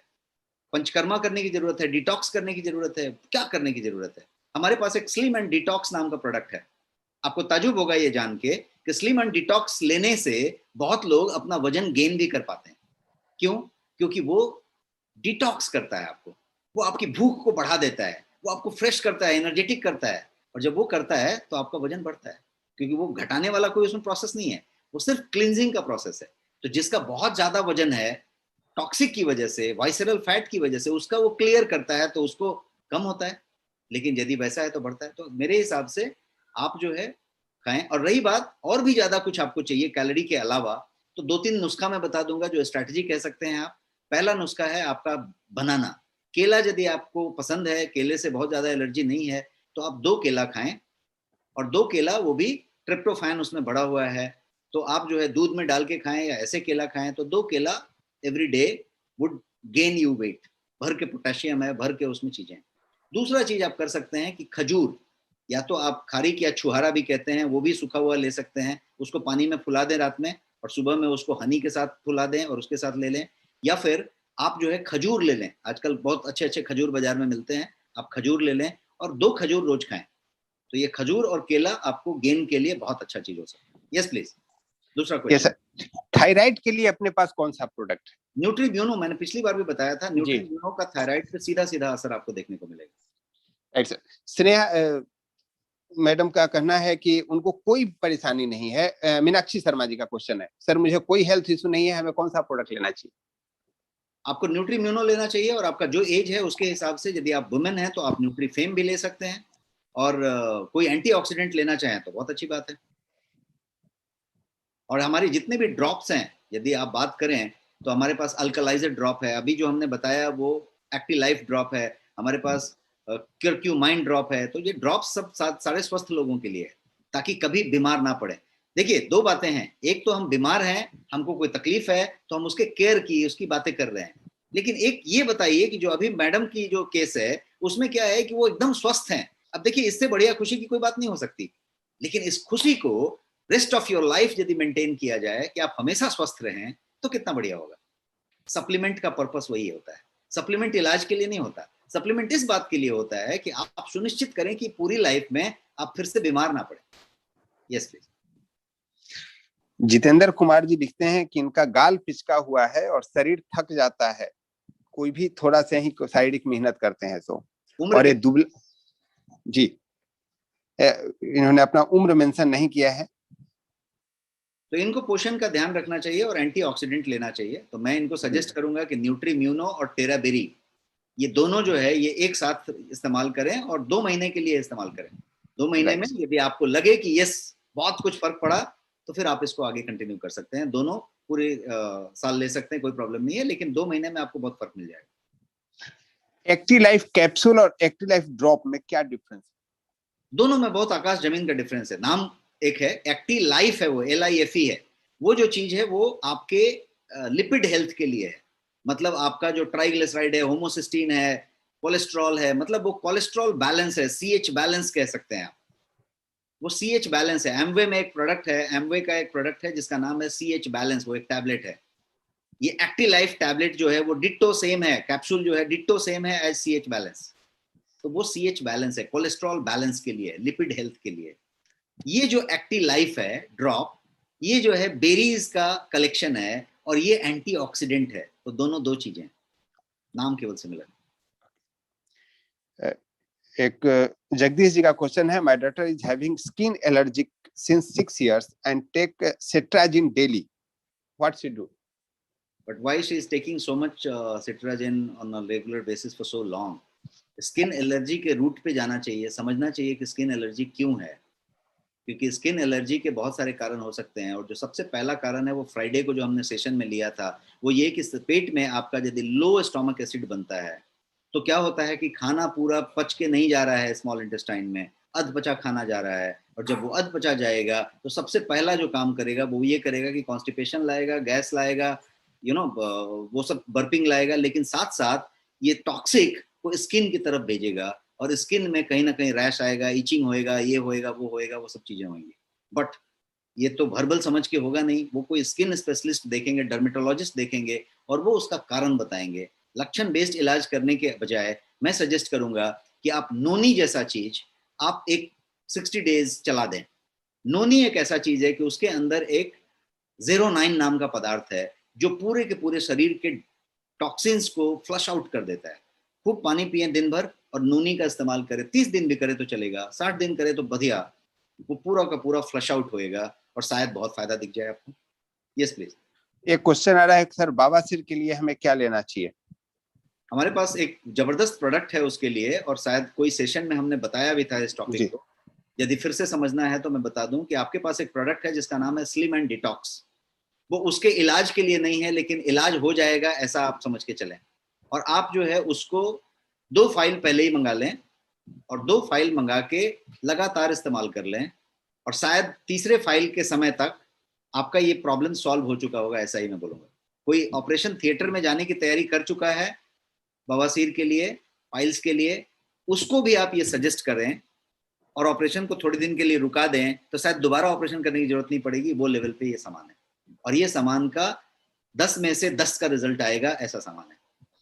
पंचकर्मा करने की जरूरत है, डिटॉक्स करने की जरूरत है, क्या करने की जरूरत है। हमारे पास एक स्लिम एंड डिटॉक्स नाम का प्रोडक्ट है। आपको ताजुब होगा ये जान के कि स्लिम एंड डिटॉक्स लेने से बहुत लोग अपना वजन गेन भी कर पाते हैं। क्यों? क्योंकि वो डिटॉक्स करता है आपको, वो आपकी भूख को बढ़ा देता है, वो आपको फ्रेश करता है, एनर्जेटिक करता है। और जब वो करता है तो आपका वजन बढ़ता है, क्योंकि वो घटाने वाला कोई उसमें प्रोसेस नहीं है, वो सिर्फ क्लींजिंग का प्रोसेस है। तो जिसका बहुत ज्यादा वजन है टॉक्सिक की वजह से, वाइसरल फैट की वजह से, उसका वो क्लियर करता है तो उसको कम होता है, लेकिन यदि वैसा है तो बढ़ता है। तो मेरे हिसाब से आप जो है खाएं। और रही बात और भी ज्यादा कुछ आपको चाहिए कैलोरी के अलावा, तो 2-3 नुस्खा मैं बता दूंगा जो स्ट्रैटेजी कह सकते हैं आप। पहला नुस्खा है आपका बनाना। केला यदि आपको पसंद है, केले से बहुत ज्यादा एलर्जी नहीं है, तो आप 2 केला खाएं, और 2 केला वो भी ट्रिप्टोफैन उसमें बढ़ा हुआ है, तो आप जो है दूध में डाल के खाएं या ऐसे केला खाएं, तो 2 केला every day would gain you weight. भर के पोटेशियम है, भर के उसमें चीजें। दूसरा चीज आप कर सकते हैं कि खजूर, या तो आप खारीक या छुहारा भी कहते हैं, वो भी सूखा हुआ ले सकते हैं, उसको पानी में फुला दें रात में, और सुबह में उसको हनी के साथ फुला दें और उसके साथ ले लें। या फिर आप जो है खजूर ले लें, आजकल बहुत अच्छे अच्छे खजूर बाजार में मिलते हैं, आप खजूर ले लें और 2 खजूर रोज खाएं। तो ये खजूर और केला आपको गेन के लिए बहुत अच्छा चीज हो सकता है। यस प्लीज, दूसरा क्वेश्चन। थायराइड के लिए अपने पास कौन सा प्रोडक्ट है? न्यूट्रीब्यूनो, मैंने पिछली बार भी बताया था, न्यूट्रीब्यूनो का थायराइड पे सीधा सीधा असर आपको देखने को मिलेगा। स्नेहा मैडम का कहना है कि उनको कोई परेशानी नहीं है। मीनाक्षी शर्मा जी का क्वेश्चन है, सर मुझे कोई हेल्थ इशू नहीं है, हमें कौन सा प्रोडक्ट लेना चाहिए? आपको न्यूट्रीम्यूनो लेना चाहिए, और आपका जो एज है उसके हिसाब से, यदि आप वुमेन हैं तो आप न्यूट्रीफेम भी ले सकते हैं, और कोई एंटीऑक्सीडेंट लेना चाहें तो बहुत अच्छी बात है। और हमारी जितने भी ड्रॉप्स हैं, यदि आप बात करें तो हमारे पास अल्कलाइजर ड्रॉप है, अभी जो हमने बताया वो एक्टिव लाइफ ड्रॉप है, हमारे पास क्यूरक्यूमाइन ड्रॉप है। तो ये ड्रॉप सब सारे स्वस्थ लोगों के लिए है, ताकि कभी बीमार ना पड़े। देखिए 2 बातें हैं, एक तो हम बीमार हैं, हमको कोई तकलीफ है तो हम उसके केयर की उसकी बातें कर रहे हैं, लेकिन एक ये बताइए कि जो अभी मैडम की जो केस है उसमें क्या है कि वो एकदम स्वस्थ हैं। अब देखिए इससे बढ़िया खुशी की कोई बात नहीं हो सकती, लेकिन इस खुशी को रेस्ट ऑफ योर लाइफ यदि मेंटेन किया जाए कि आप हमेशा स्वस्थ रहें, तो कितना बढ़िया होगा। सप्लीमेंट का पर्पस वही होता है। सप्लीमेंट इलाज के लिए नहीं होता, सप्लीमेंट इस बात के लिए होता है कि आप सुनिश्चित करें कि पूरी लाइफ में आप फिर से बीमार ना पड़े। Yes please. जितेंद्र कुमार जी लिखते हैं कि इनका गाल पिचका हुआ है और शरीर थक जाता है, कोई भी थोड़ा सा ही शारीरिक मेहनत करते हैं तो, और ये दुबला जी, इन्होंने अपना उम्र मेंशन नहीं किया है। तो इनको पोषण का ध्यान रखना चाहिए और एंटीऑक्सीडेंट लेना चाहिए। तो मैं इनको सजेस्ट करूंगा कि न्यूट्रीम्यूनो और टेराबेरी, ये दोनों जो है ये एक साथ इस्तेमाल करें और 2 महीने के लिए इस्तेमाल करें। 2 महीने में यदि आपको लगे कि यस बहुत कुछ फर्क पड़ा, तो फिर आप इसको आगे कंटिन्यू कर सकते हैं। दोनों पूरे साल ले सकते हैं, कोई प्रॉब्लम नहीं है, लेकिन 2 महीने में आपको बहुत फर्क मिल जाएगा। एक्टिव लाइफ कैप्सूल और एक्टिव लाइफ ड्रॉप में क्या डिफरेंस? दोनों में बहुत आकाश जमीन का डिफरेंस है। नाम एक है, एक्टिव लाइफ है, वो LIFE है, वो जो चीज है वो आपके लिपिड हेल्थ के लिए है। मतलब आपका जो ट्राइग्लिसराइड है, होमोसिस्टीन है, कोलेस्ट्रॉल है, मतलब वो कोलेस्ट्रॉल बैलेंस है, CH बैलेंस कह सकते हैं आप। वो CH बैलेंस है। एमवे में एक प्रोडक्ट है, एमवे का एक प्रोडक्ट है जिसका नाम है CH बैलेंस, वो एक टैबलेट है। ये एक्टिव लाइफ टैबलेट जो है वो डिट्टो सेम है, कैप्सूल जो है डिट्टो सेम है एज CH बैलेंस। तो वो CH बैलेंस है, कोलेस्ट्रॉल बैलेंस के लिए, लिपिड हेल्थ के लिए। ये जो एक्टिव लाइफ है ड्रॉप, ये जो है बेरीज का कलेक्शन है, और ये एंटीऑक्सीडेंट है। तो दोनों 2 चीजें, नाम केवल सिमिलर। एक जगदीश जी का क्वेश्चन है, my daughter is having skin allergy since 6 years and take cetrazine daily, what should do? But why she is taking so much cetrazine on a regular basis for so long? Skin allergy के root पे जाना चाहिए, समझना चाहिए कि skin allergy क्यों है, क्योंकि स्किन एलर्जी के बहुत सारे कारण हो सकते हैं। और जो सबसे पहला कारण है वो फ्राइडे को जो हमने सेशन में लिया था, वो ये कि पेट में आपका यदि लो स्टोमक एसिड बनता है, तो क्या होता है कि खाना पूरा पच के नहीं जा रहा है स्मॉल इंटेस्टाइन में, अधपचा खाना जा रहा है। और जब वो अधपचा जाएगा तो सबसे पहला जो काम करेगा वो ये करेगा कि कॉन्स्टिपेशन लाएगा, गैस लाएगा, वो सब बर्पिंग लाएगा, लेकिन साथ साथ ये टॉक्सिक को स्किन की तरफ भेजेगा, और स्किन में कहीं ना कहीं रैश आएगा, इचिंग होएगा, ये होएगा, वो सब चीजें होंगी। बट ये तो भरबल समझ के होगा नहीं, वो कोई स्किन स्पेशलिस्ट देखेंगे, डर्मेटोलॉजिस्ट देखेंगे, और वो उसका कारण बताएंगे। लक्षण बेस्ड इलाज करने के बजाय मैं सजेस्ट करूंगा कि आप नोनी जैसा चीज आप एक 60 डेज चला दें। नोनी एक ऐसा चीज है कि उसके अंदर एक 09 नाम का पदार्थ है जो पूरे के पूरे शरीर के टॉक्सिन्स को फ्लश आउट कर देता है। खूब पानी पिए दिन भर, और नूनी का इस्तेमाल करे, 30 दिन भी करे तो चलेगा, 60 दिन करे तो बढ़िया, वो पूरा का पूरा फ्लश आउट होएगा और शायद बहुत फायदा दिख जाए आपको। Yes please. एक क्वेश्चन आ रहा है सर, बवासीर के लिए हमें क्या लेना चाहिए? हमारे पास एक जबरदस्त प्रोडक्ट है उसके लिए, और शायद कोई सेशन में हमने बताया भी था इस टॉपिक को। यदि फिर से समझना है तो मैं बता दूं कि आपके पास एक प्रोडक्ट है जिसका नाम है स्लिम एंड डिटॉक्स। वो उसके इलाज के लिए नहीं है, लेकिन इलाज हो जाएगा ऐसा आप समझ के चलें। और आप जो है उसको 2 फाइल पहले ही मंगा लें, और 2 फाइल मंगा के लगातार इस्तेमाल कर लें, और शायद तीसरे फाइल के समय तक आपका ये प्रॉब्लम सॉल्व हो चुका होगा, ऐसा ही मैं बोलूंगा। कोई ऑपरेशन थिएटर में जाने की तैयारी कर चुका है बवासीर के लिए, पाइल्स के लिए, उसको भी आप ये सजेस्ट करें और ऑपरेशन को थोड़े दिन के लिए रुका दें, तो शायद दोबारा ऑपरेशन करने की जरूरत नहीं पड़ेगी। वो लेवल पे ये सामान है, और ये सामान का 10 में से 10 का रिजल्ट आएगा, ऐसा सामान है।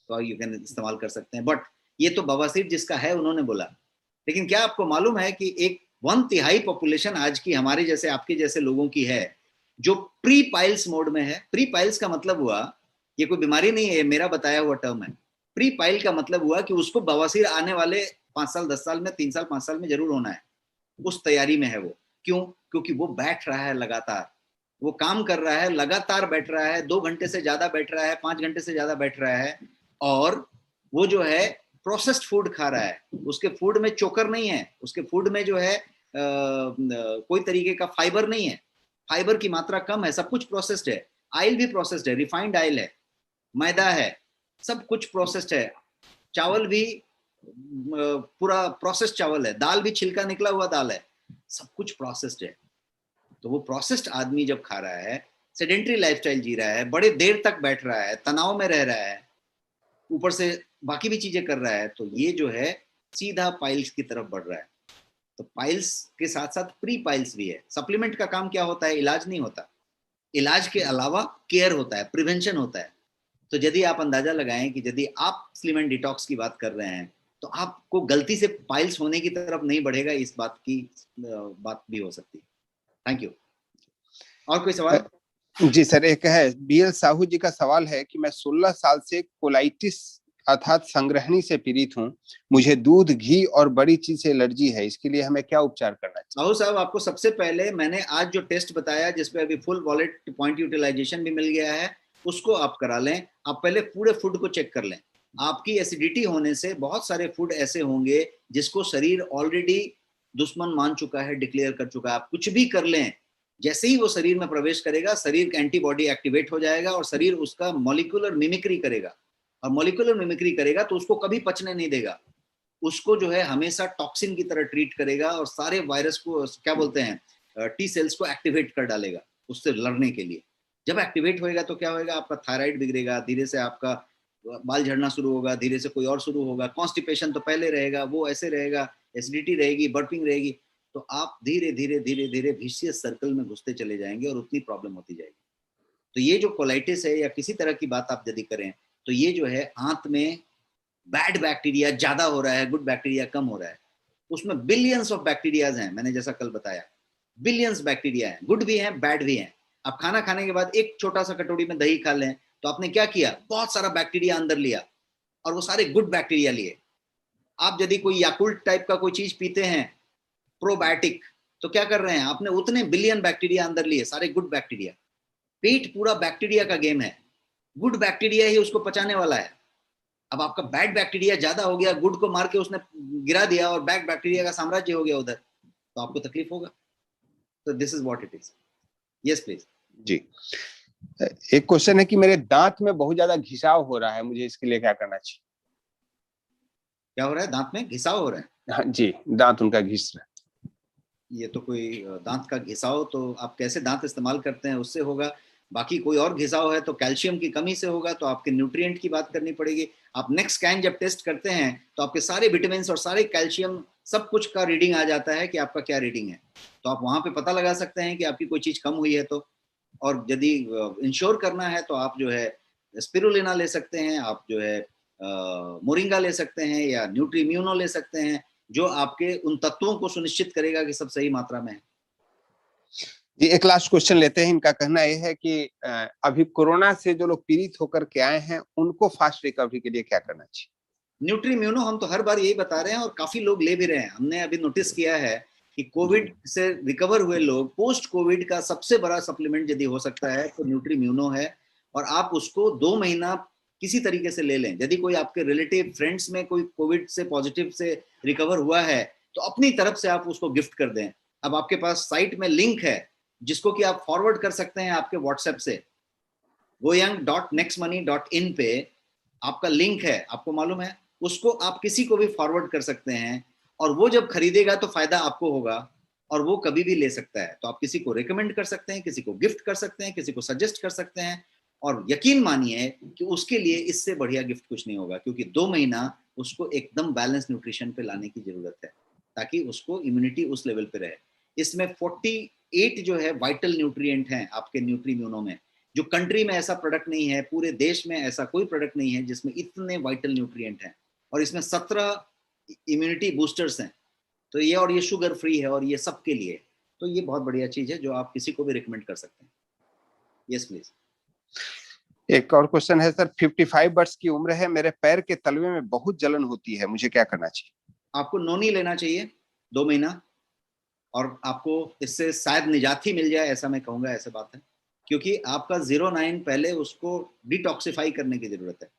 तो यू कैन इस्तेमाल कर सकते हैं। बट ये तो बवासीर जिसका है उन्होंने बोला, लेकिन क्या आपको मालूम है कि एक 1/3 पॉपुलेशन आज की हमारे जैसे आपके जैसे लोगों की है जो प्री पाइल्स मोड में है। प्री पाइल्स का मतलब हुआ, ये कोई बीमारी नहीं है, ये मेरा बताया हुआ टर्म है। प्री पाइल का मतलब हुआ कि उसको बवासीर आने वाले 5 साल 10 साल में, 3 साल 5 साल में जरूर होना है, उस तैयारी में है वो। क्यों? क्योंकि वो बैठ रहा है लगातार, वो काम कर रहा है, लगातार बैठ रहा है, 2 घंटे से ज्यादा बैठ रहा है, 5 घंटे से ज्यादा बैठ रहा है, और वो जो है प्रोसेस्ड फूड खा रहा है। उसके फूड में चोकर नहीं है, उसके फूड में जो है कोई तरीके का फाइबर नहीं है, फाइबर की मात्रा कम है, सब कुछ प्रोसेस्ड है। आयल भी प्रोसेस्ड है, रिफाइंड आयल है, मैदा है, सब कुछ प्रोसेस्ड है। चावल भी पूरा प्रोसेस्ड चावल है, दाल भी छिलका निकला हुआ दाल है, सब कुछ प्रोसेस्ड है। तो वो प्रोसेस्ड आदमी जब खा रहा है, सेडेंटरी लाइफस्टाइल जी रहा है, बड़े देर तक बैठ रहा है, तनाव में रह रहा है, ऊपर से बाकी भी चीजें कर रहा है, तो ये जो है सीधा पाइल्स की तरफ बढ़ रहा है। तो पाइल्स के साथ साथ प्री पाइल्स भी है। सप्लीमेंट का काम क्या होता है? इलाज नहीं होता, इलाज के अलावा केयर होता है, प्रिवेंशन होता है। तो यदि आप अंदाजा लगाएं कि यदि आप स्लिम एंड डिटॉक्स की बात कर रहे हैं, तो आपको गलती से पाइल्स होने की तरफ नहीं बढ़ेगा, इस बात की बात भी हो सकती है। Thank you. और कोई सवाल? जी सर, एक है बीएल साहू जी का सवाल है कि मैं 16 साल से कोलाइटिस अर्थात संग्रहणी से पीड़ित हूँ, मुझे दूध, घी और बड़ी चीज से एलर्जी है, इसके लिए हमें क्या उपचार करना चाहिए? साहू साहब, आपको सबसे पहले मैंने आज जो टेस्ट बताया, जिसपे अभी फुल वॉलेट पॉइंट यूटिलाइजेशन भी मिल गया है, उसको आप करा लें। आप पहले पूरे फूड को चेक कर लें। आपकी एसिडिटी होने से बहुत सारे फूड ऐसे होंगे जिसको शरीर ऑलरेडी दुश्मन मान चुका है, डिक्लेयर कर चुका है। आप कुछ भी कर लें, जैसे ही वो शरीर में प्रवेश करेगा, शरीर का एंटीबॉडी एक्टिवेट हो जाएगा और शरीर उसका मॉलिक्यूलर मिमिक्री करेगा, और मॉलिक्यूलर मिमिक्री करेगा तो उसको कभी पचने नहीं देगा, उसको जो है हमेशा टॉक्सिन की तरह ट्रीट करेगा, और सारे वायरस को, क्या बोलते हैं, टी सेल्स को एक्टिवेट कर डालेगा उससे लड़ने के लिए। जब एक्टिवेट होएगा तो क्या होएगा? आपका थायराइड बिगड़ेगा, धीरे से आपका बाल झड़ना शुरू होगा, धीरे से कोई और शुरू होगा, कॉन्स्टिपेशन तो पहले रहेगा, वो ऐसे रहेगा, एसिडिटी रहेगी, बर्पिंग रहेगी। तो आप धीरे धीरे धीरे धीरे विशियस सर्कल में घुसते चले जाएंगे और उतनी प्रॉब्लम होती जाएगी। तो ये जो कोलाइटिस है या किसी तरह की बात आप यदि करें, तो ये जो है आंत में बैड बैक्टीरिया ज्यादा हो रहा है, गुड बैक्टीरिया कम हो रहा है। उसमें बिलियंस ऑफ बैक्टीरियाज हैं, मैंने जैसा कल बताया, बिलियंस बैक्टीरिया हैं, गुड भी हैं, बैड भी हैं। आप खाना खाने के बाद एक छोटा सा कटोरी में दही खा लें, तो आपने क्या किया? बहुत सारा बैक्टीरिया अंदर लिया, और वो सारे गुड बैक्टीरिया लिए। आप यदि कोई याकुल्ट टाइप का कोई चीज पीते हैं, प्रोबायोटिक, तो क्या कर रहे हैं? आपने उतने बिलियन बैक्टीरिया अंदर लिए, सारे गुड बैक्टीरिया। पेट पूरा बैक्टीरिया का गेम है, गुड बैक्टीरिया ही उसको पचाने वाला है। अब आपका बैड बैक्टीरिया ज्यादा हो गया, गुड को मार के उसने गिरा दिया, और बैड बैक्टीरिया का साम्राज्य हो गया उधर, तो आपको तकलीफ होगा। तो this is what it is. Yes please. जी। एक क्वेश्चन है कि मेरे दांत में बहुत ज्यादा घिसाव हो रहा है, मुझे इसके लिए क्या करना चाहिए? क्या हो रहा है? दांत में घिसाव हो रहा है? हाँ जी, दांत उनका घिस रहा है। ये तो कोई दांत का घिसाव तो आप कैसे दांत इस्तेमाल करते हैं उससे होगा। बाकी कोई और घिसाव है तो कैल्शियम की कमी से होगा, तो आपके न्यूट्रिएंट की बात करनी पड़ेगी। आप नेक्स्ट स्कैन जब टेस्ट करते हैं तो आपके सारे विटामिन और सारे कैल्शियम सब कुछ का रीडिंग आ जाता है कि आपका क्या रीडिंग है। तो आप वहां पे पता लगा सकते हैं कि आपकी कोई चीज कम हुई है तो। और यदि इंश्योर करना है तो आप जो है स्पिरुलिना ले सकते हैं, आप जो है मोरिंगा ले सकते हैं, या न्यूट्रीम्यूनो ले सकते हैं, जो आपके उन तत्वों को सुनिश्चित करेगा कि सब सही मात्रा में है। जी, एक लास्ट क्वेश्चन लेते हैं। इनका कहना यह है कि अभी कोरोना से जो लोग पीड़ित होकर के आए हैं, उनको फास्ट रिकवरी के लिए क्या करना चाहिए? न्यूट्रीम्यूनो हम तो हर बार यही बता रहे हैं और काफी लोग ले भी रहे हैं। हमने अभी नोटिस किया है कि कोविड से रिकवर हुए लोग, पोस्ट कोविड का सबसे बड़ा सप्लीमेंट यदि हो सकता है तो न्यूट्रीम्यूनो है। और आप उसको 2 महीना किसी तरीके से ले लें। यदि कोई आपके रिलेटिव फ्रेंड्स में कोई कोविड से पॉजिटिव से रिकवर हुआ है तो अपनी तरफ से आप उसको गिफ्ट कर दें। अब आपके पास साइट में लिंक है जिसको कि आप फॉरवर्ड कर सकते हैं आपके व्हाट्सएप से। goyoung.nextmoney.in पे आपका लिंक है, आपको मालूम है, उसको आप किसी को भी फॉरवर्ड कर सकते हैं और वो जब खरीदेगा तो फायदा आपको होगा और वो कभी भी ले सकता है। तो आप किसी को रिकमेंड कर सकते हैं, किसी को गिफ्ट कर सकते हैं, किसी को सजेस्ट कर सकते हैं और यकीन मानिए कि उसके लिए इससे बढ़िया गिफ्ट कुछ नहीं होगा, क्योंकि 2 महीना उसको एकदम बैलेंस न्यूट्रिशन पे लाने की जरूरत है ताकि उसको इम्यूनिटी उस लेवल पे रहे। इसमें 48 जो है वाइटल न्यूट्रिएंट हैं आपके न्यूट्रीम्यूनो में, जो कंट्री में ऐसा प्रोडक्ट नहीं है, पूरे देश में ऐसा कोई प्रोडक्ट नहीं है जिसमें इतने वाइटल न्यूट्रिएंट हैं। और इसमें 17 इम्यूनिटी बूस्टर्स हैं। तो ये, और ये शुगर फ्री है और ये सबके लिए, तो ये बहुत बढ़िया चीज है जो आप किसी को भी रिकमेंड कर सकते हैं। Yes please. एक और क्वेश्चन है सर, 55 वर्ष की उम्र है, मेरे पैर के तलवे में बहुत जलन होती है, मुझे क्या करना चाहिए? आपको नोनी लेना चाहिए 2 महीना और आपको इससे शायद निजात ही मिल जाए, ऐसा मैं कहूंगा, ऐसे बात है। क्योंकि आपका 09 पहले उसको डिटॉक्सिफाई करने की जरूरत है।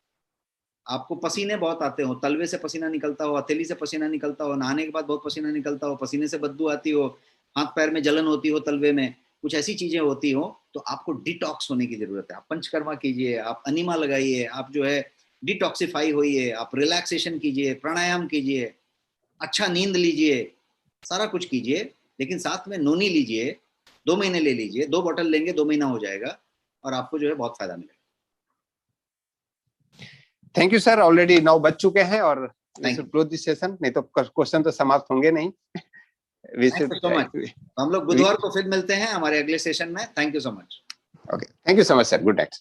आपको पसीने बहुत आते हो, तलवे से पसीना निकलता हो, हथेली से पसीना निकलता हो, नहाने के बाद बहुत पसीना निकलता हो, पसीने से बदबू आती हो, हाथ पैर में जलन होती हो, तलवे में कुछ ऐसी चीजें होती हो, तो आपको डिटॉक्स होने की जरूरत है। आप पंचकर्मा कीजिए, आप अनिमा लगाइए, आप जो है डिटॉक्सिफाई होइए, आप रिलैक्सेशन कीजिए, प्राणायाम कीजिए, अच्छा नींद लीजिए, सारा कुछ कीजिए, लेकिन साथ में नोनी लीजिए। 2 महीने ले लीजिए, 2 बॉटल लेंगे, 2 महीना हो जाएगा और आपको जो है बहुत फायदा मिलेगा। थैंक यू सर, ऑलरेडी 9 बज चुके हैं और क्लोज दिस सेशन, नहीं तो क्वेश्चन तो समाप्त होंगे नहीं। So much. हम लोग बुधवार को फिर मिलते हैं हमारे अगले सेशन में। Thank you so much. Okay, thank you so much sir, good night.